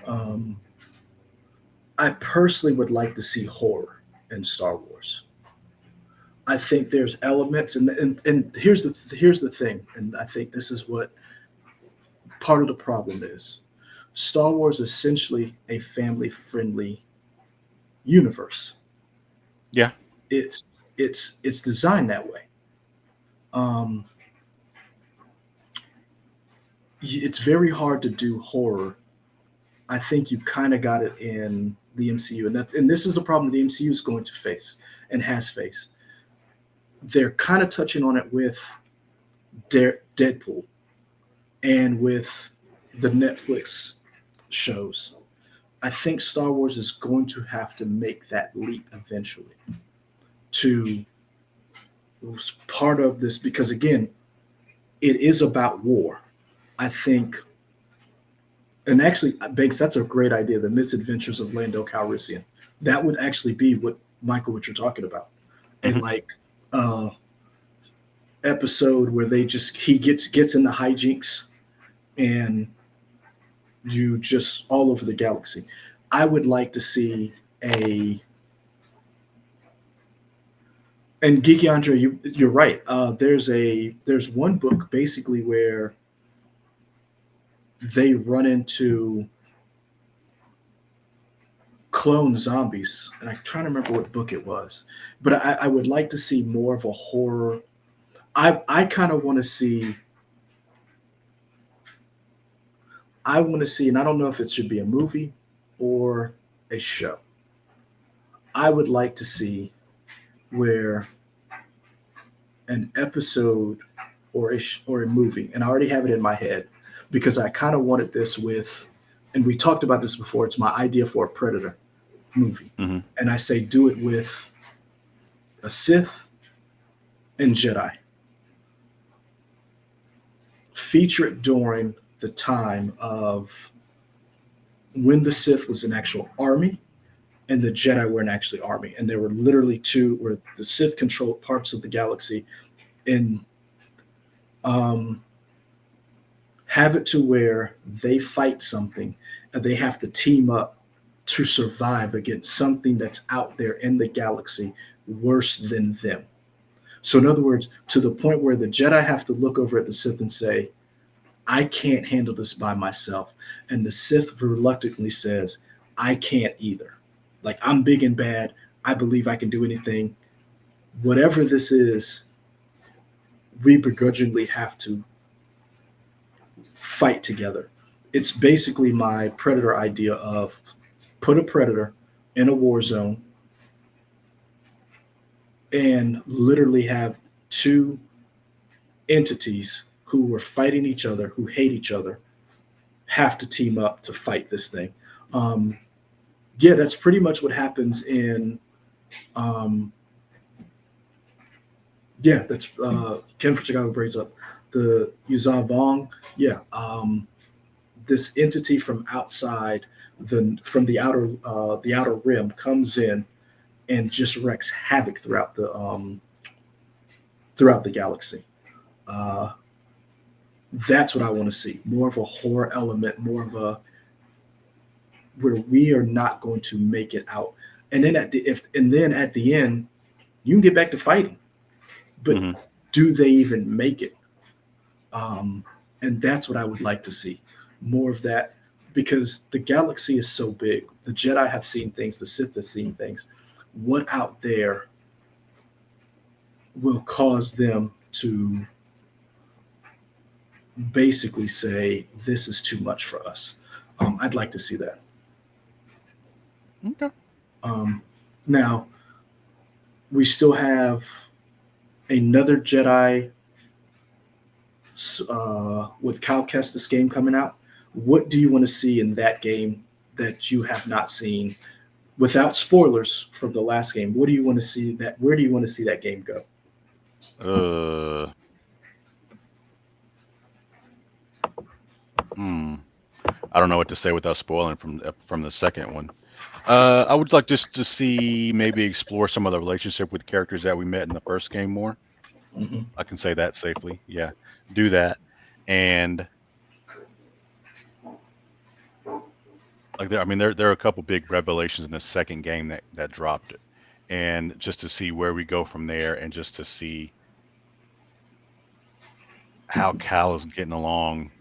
Um, I personally would like to see horror in Star Wars. I think there's elements, and here's the thing, and I think this is what part of the problem is. Star Wars is essentially a family friendly universe. Yeah. It's it's designed that way. Um, it's very hard to do horror. I think you kind of got it in the MCU, and this is a problem the MCU is going to face and has faced. they're kind of touching on it with Deadpool and with the Netflix shows. I think Star Wars is going to have to make that leap eventually to part of this because again, it is about war. I think, and actually, Banks, that's a great idea. The Misadventures of Lando Calrissian. That would actually be what Michael, what you're talking about, and Mhm. like uh, episode where they just he gets in the hijinks and you just all over the galaxy. I would like to see a and Geeky Andre, you're right. There's one book basically where they run into clone zombies, and I'm trying to remember what book it was. But I would like to see more of a horror. I kind of want to see. I want to see, and I don't know if it should be a movie or a show. I would like to see where an episode or a movie, and I already have it in my head because I kind of wanted this with, and we talked about this before. It's my idea for a Predator movie, Mhm. and I say do it with a Sith and Jedi. Feature it during the time of when the Sith was an actual army and the Jedi were an actual army, and there were literally two where the Sith controlled parts of the galaxy and um, have it to where they fight something and they have to team up to survive against something that's out there in the galaxy worse than them. So, in other words, to the point where the Jedi have to look over at the Sith and say, I can't handle this by myself. And the Sith reluctantly says, I can't either. Like, I'm big and bad. I believe I can do anything. Whatever this is, we begrudgingly have to fight together. It's basically my Predator idea of put a Predator in a war zone and literally have two entities who were fighting each other, who hate each other, have to team up to fight this thing. Um, yeah, that's pretty much what happens in. Um, yeah, that's Ken from Chicago brings up the Yuuzhan Vong. Yeah, this entity from outside from the outer rim comes in and just wreaks havoc throughout the galaxy. Uh, that's what I want to see. More of a horror element, more of a where we are not going to make it out. And then at the end, you can get back to fighting. But Mhm. do they even make it? Um, and that's what I would like to see. More of that because the galaxy is so big. The Jedi have seen things, the Sith have seen things. What out there will cause them to basically say, this is too much for us? I'd like to see that. Okay. Um, now, we still have another Jedi with Cal Kestis game coming out. What do you want to see in that game that you have not seen? Without spoilers from the last game, what do you want to see that? Where do you want to see that game go? Uh. Hmm. I don't know what to say without spoiling from the second one. I would like just to see maybe explore some of the relationship with characters that we met in the first game more. Mm-hmm. I can say that safely. Yeah, do that, and like I mean, there are a couple big revelations in the second game that dropped it, and just to see where we go from there, and just to see how Cal is getting along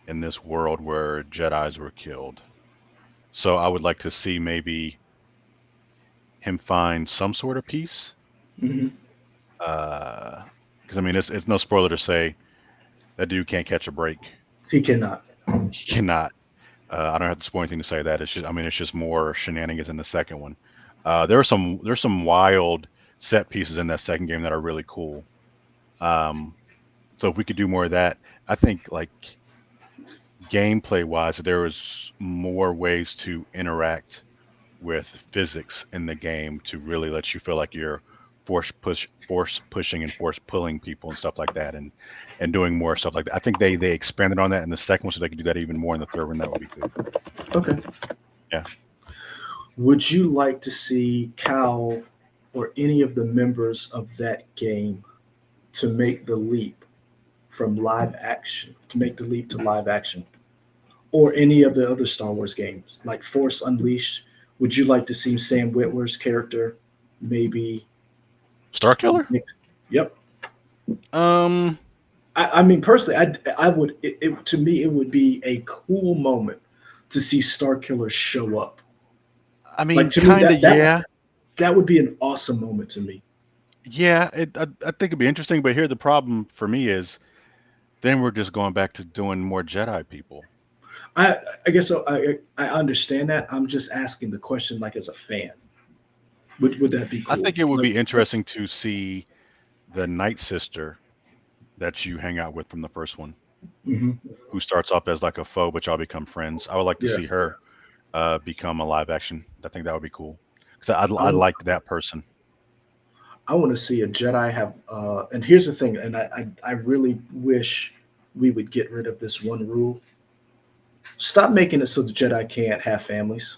in this world where Jedi's were killed. So I would like to see maybe him find some sort of peace. Mm-hmm. Because I mean, it's no spoiler to say that dude can't catch a break. He cannot. He cannot. I don't have to spoil anything to say that. It's just, I mean, it's just more shenanigans in the second one. There's some wild set pieces in that second game that are really cool. Um, so if we could do more of that, I think like gameplay wise, there was more ways to interact with physics in the game to really let you feel like you're force pushing and force pulling people and stuff like that, and doing more stuff like that. I think they expanded on that in the second one, so they could do that even more in the third one. That would be good. Okay. Yeah. Would you like to see Cal or any of the members of that game to make the leap from live action to make the leap to live action, or any of the other Star Wars games like Force Unleashed? Would you like to see Sam Witwer's character maybe? Star Killer. Yep. Um, I mean, personally, I would. To me, it would be a cool moment to see Star Killer show up. I mean, Like to me, kind of, yeah. that would be an awesome moment to me. Yeah, I think it'd be interesting, but here the problem for me is then we're just going back to doing more Jedi people. I guess so. I understand that. I'm just asking the question, like as a fan, would that be I cool? think it would Like, be interesting to see the Night Sister that you hang out with from the first one, mhm, who starts off as like a foe, but y'all become friends. I would like to yeah. see her become a live action. I think that would be cool because I I want liked that person. I want to see a Jedi have. And here's the thing, and I really wish we would get rid of this one rule. Stop making it so the Jedi can't have families.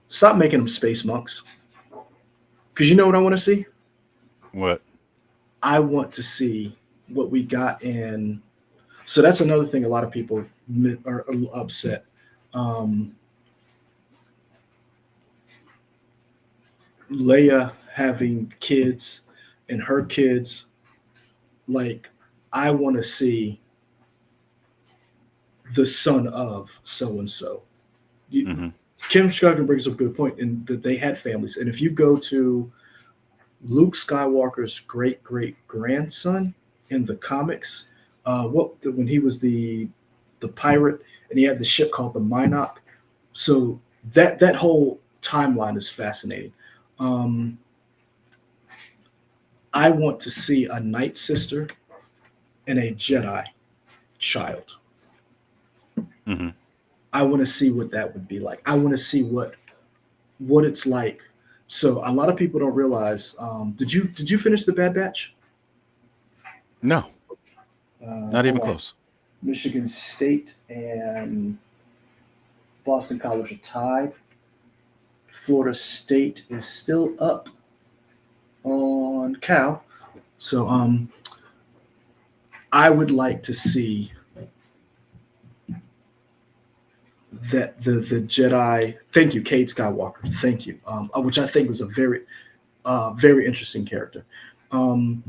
Stop making them space monks. Because you know what I want to see? What? I want to see what we got in. So that's another thing. A lot of people are upset. Um, Leia having kids and her kids, like, I want to see the son of so and so. Hmm. Kim Skogman brings up a good point in that they had families, and if you go to Luke Skywalker's great great grandson in the comics, when he was the pirate and he had the ship called the Minot, so that whole timeline is fascinating. Um, I want to see a Night Sister and a Jedi child. Hmm. I want to see what that would be like. I want to see what it's like. So a lot of people don't realize. Did you finish the Bad Batch? No, not All even right. close. Michigan State and Boston College are tied. Florida State is still up on Cal. So I would like to see that the Jedi. Thank you, Cade Skywalker. Thank you. Which I think was a very interesting character. Um,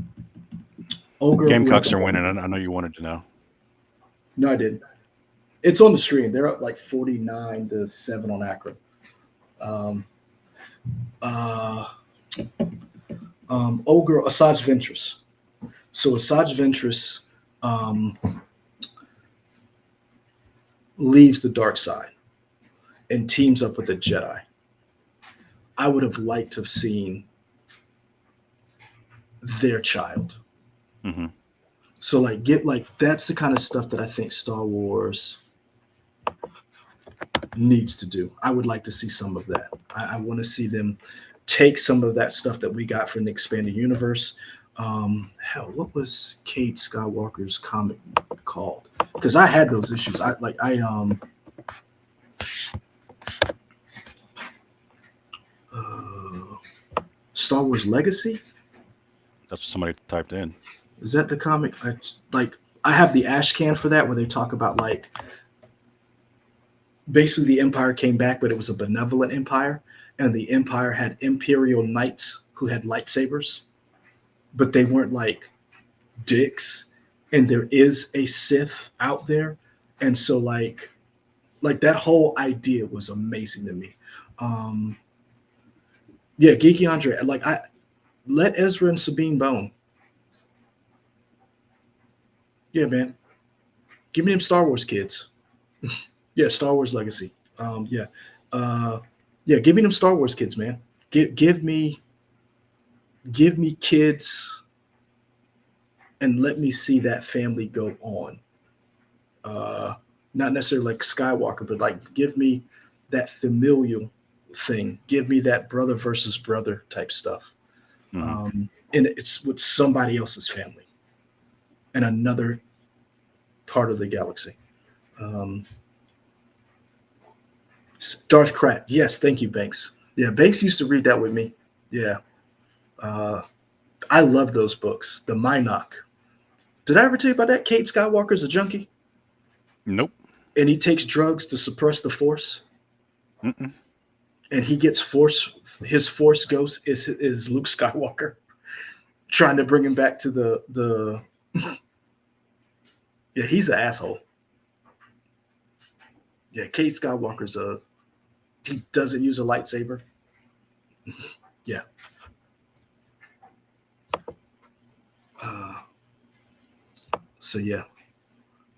Ogre, Gamecocks whoever. are winning. I know you wanted to know. No, I didn't. It's on the screen. They're up like 49-7 on Akron. Um, uh, Ogre Asajj Ventress. So Asajj Ventress um, leaves the dark side and teams up with a Jedi. I would have liked to have seen their child. Hmm. So like that's the kind of stuff that I think Star Wars needs to do. I would like to see some of that. I want to see them take some of that stuff that we got from the expanded universe. Hell, what was Cade Skywalker's comic called? Because I had those issues. Star Wars Legacy. That's what somebody typed in. Is that the comic? I have the ash can for that where they talk about like basically the Empire came back, but it was a benevolent empire, and the Empire had Imperial knights who had lightsabers, but they weren't like dicks. And there is a Sith out there, and so like that whole idea was amazing to me. Um, yeah, Geeky Andre, like I let Ezra and Sabine bone. Yeah, man, give me them Star Wars kids. Yeah, Star Wars Legacy. Yeah, uh, yeah, give me them Star Wars kids, man. give me kids and let me see that family go on. Not necessarily like Skywalker, but like give me that familial thing. Give me that brother versus brother type stuff. Hmm. And it's with somebody else's family in another part of the galaxy. Um, Darth Krat. Yes, thank you, Banks. Yeah, Banks used to read that with me. Yeah. Uh, I love those books. The Minoc. Did I ever tell you about that? Kate Skywalker's a junkie, Nope. and he takes drugs to suppress the Force, Mm-mm. and he gets Force. His Force ghost is Luke Skywalker, trying to bring him back to the. Yeah, he's an asshole. Yeah, Kate Skywalker's a. He doesn't use a lightsaber. Yeah. Uh, so yeah.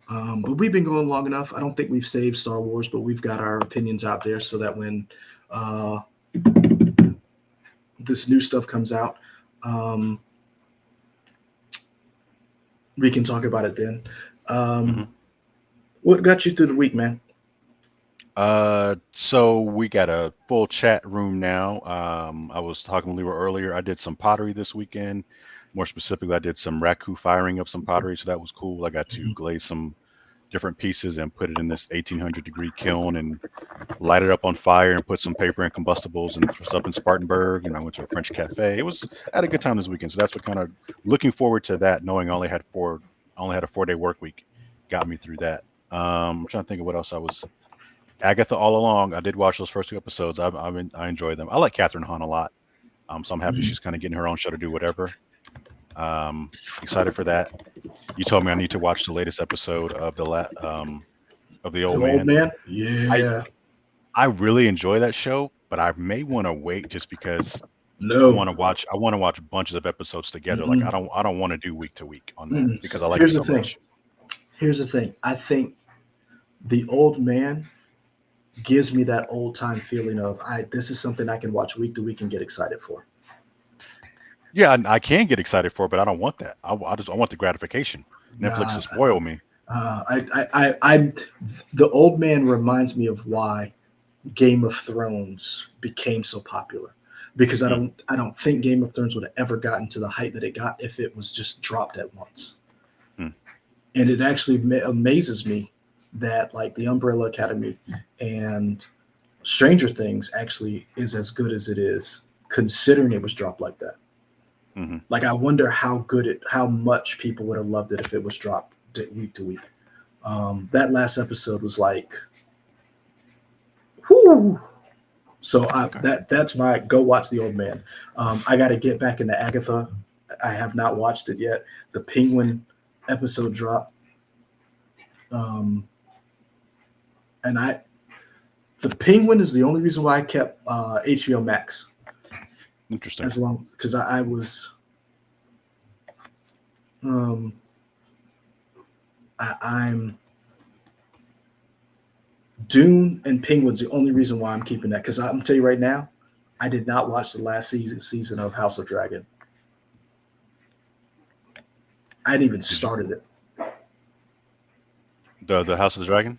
But we've been going long enough. I don't think we've saved Star Wars, but we've got our opinions out there so that when uh, this new stuff comes out, um, we can talk about it then. Hmm. What got you through the week, man? So we got a full chat room now. I was talking with Leroy earlier. I did some pottery this weekend. More specifically, I did some raku firing of some pottery, so that was cool. I got to Mhm. glaze some different pieces and put it in this 1800-degree kiln and light it up on fire and put some paper and combustibles and stuff in Spartanburg. And I went to a French cafe. I had a good time this weekend. So that's what kind of looking forward to that, knowing I only had a 4-day work week, got me through that. I'm trying to think of what else I was. Agatha all along. I did watch those first 2 episodes. I enjoy them. I like Catherine Hahn a lot. So I'm happy Mhm. she's kind of getting her own show to do whatever. Excited for that. You told me I need to watch the latest episode of of the The Old old Man. man? I Yeah. I really enjoy that show, but I may want to wait just because No. I want to watch bunches of episodes together. Like Mm-mm. I don't want to do week to week on that Mm-mm. because I like it Here's the so thing. much. Here's the thing. I think the old man gives me that old time feeling of I this is something I can watch week to week and get excited for. Yeah, I can get excited for it, but I don't want that. I want the gratification. Netflix Nah, to spoil me. I'm the old man reminds me of why Game of Thrones became so popular because Hmm. I don't think Game of Thrones would have ever gotten to the height that it got if it was just dropped at once. Hmm. And it actually amazes me that like the Umbrella Academy and Stranger Things actually is as good as it is considering it was dropped like that. Hmm. Like I wonder how much people would have loved it if it was dropped week to week. That last episode was like, whoo. So Okay. that's my go watch the old man. I got to get back into Agatha. I have not watched it yet. The Penguin episode dropped, um, and the Penguin is the only reason why I kept HBO Max Interesting. as long because I was um, I'm Dune and Penguin's the only reason why I'm keeping that because I'm gonna tell you right now, I did not watch the last season of House of Dragon. I hadn't even Did you started it. the House of the Dragon?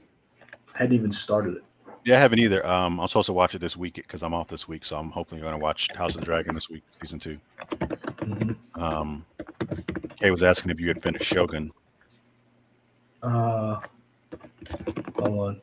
I hadn't even started it. Yeah, I haven't either. I'm supposed to watch it this week because I'm off this week, so I'm hopefully going to watch House of the Dragon this week, season 2. Mhm. Kay was asking if you had finished Shogun. Uh, hold on.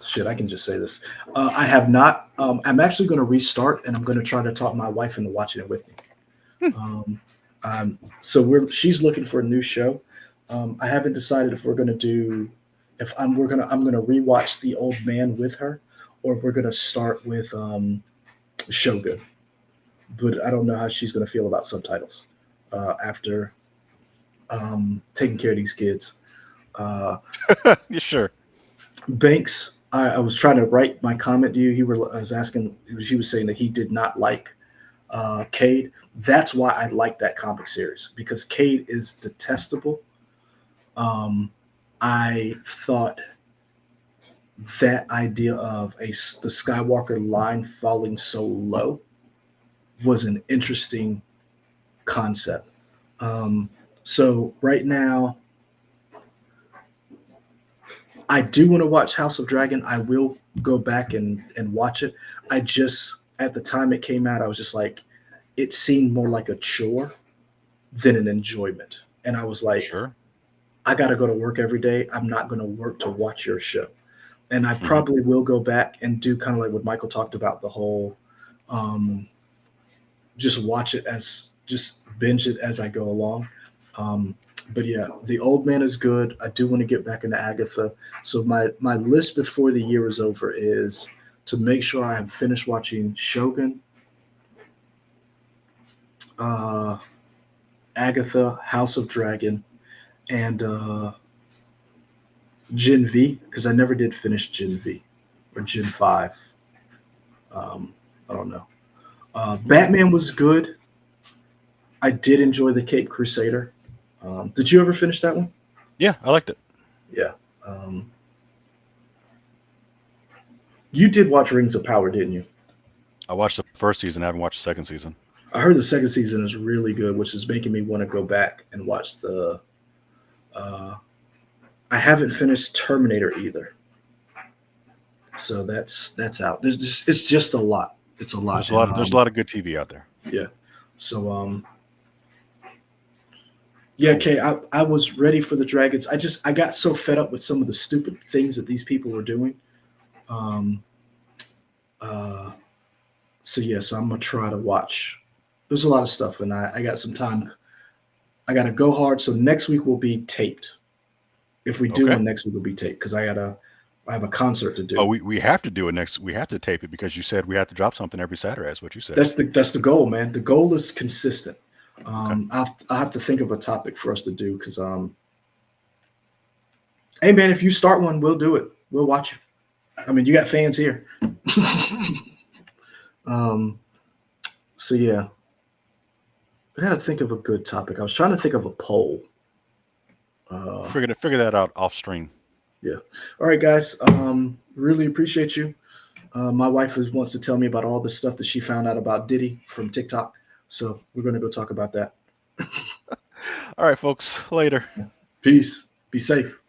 Shit, I can just say this. I have not. I'm actually going to restart, and I'm going to try to talk my wife into watching it with me. Hmm. So she's looking for a new show. I haven't decided if we're going to do if I'm we're gonna I'm going to rewatch The Old Man with her, or we're going to start with Shogun. But I don't know how she's going to feel about subtitles after taking care of these kids. Uh, Yeah, sure. Banks, I was trying to write my comment to you. I was asking, he was saying that he did not like Cade. That's why I like that comic series because Cade is detestable. Um, I thought that idea of the Skywalker line falling so low was an interesting concept. So right now, I do want to watch House of Dragon. I will go back and watch it. I just at the time it came out, I was just like, it seemed more like a chore than an enjoyment. And I was like, Sure. I got to go to work every day. I'm not going to work to watch your show. And I Mhm. probably will go back and do kind of like what Michael talked about, the whole just watch it as just binge it as I go along. Um, but yeah, The Old Man is good. I do want to get back into Agatha. So my list before the year is over is to make sure I have finished watching Shogun, uh, Agatha, House of Dragon, and Gen V, because I never did finish Gen V or Gen 5. I don't know. Okay. Batman was good. I did enjoy the Cape Crusader. Did you ever finish that one? Yeah, I liked it. Yeah. Um, you did watch Rings of Power, didn't you? I watched the first season. I haven't watched the second season. I heard the second season is really good, which is making me want to go back and watch the. Uh, I haven't finished Terminator either, so that's out. It's just a lot. It's a lot, There's a and lot. There's a lot of good TV out there. yeah. So yeah, Cool. okay. I was ready for the Dragons. I got so fed up with some of the stupid things that these people were doing. Um, uh, so yes, I'm gonna try to watch. There's a lot of stuff, and I got some time. I gotta go hard. So next week will be taped. If we do Okay. one next week, will be taped because I have a concert to Oh, do. we have to do it next. We have to tape it because you said we have to drop something every Saturday. That's what you said. That's the goal, man. The goal is consistent. Okay. I have to think of a topic for us to do because hey man, if you start one, we'll do it. We'll watch you. I mean, you got fans here. um, so yeah, I got to think of a good topic. I was trying to think of a poll. Figure that out off stream. Yeah. All right, guys. Really appreciate you. My wife wants to tell me about all the stuff that she found out about Diddy from TikTok. So we're going to go talk about that. All right, folks. Later. Peace. Be safe.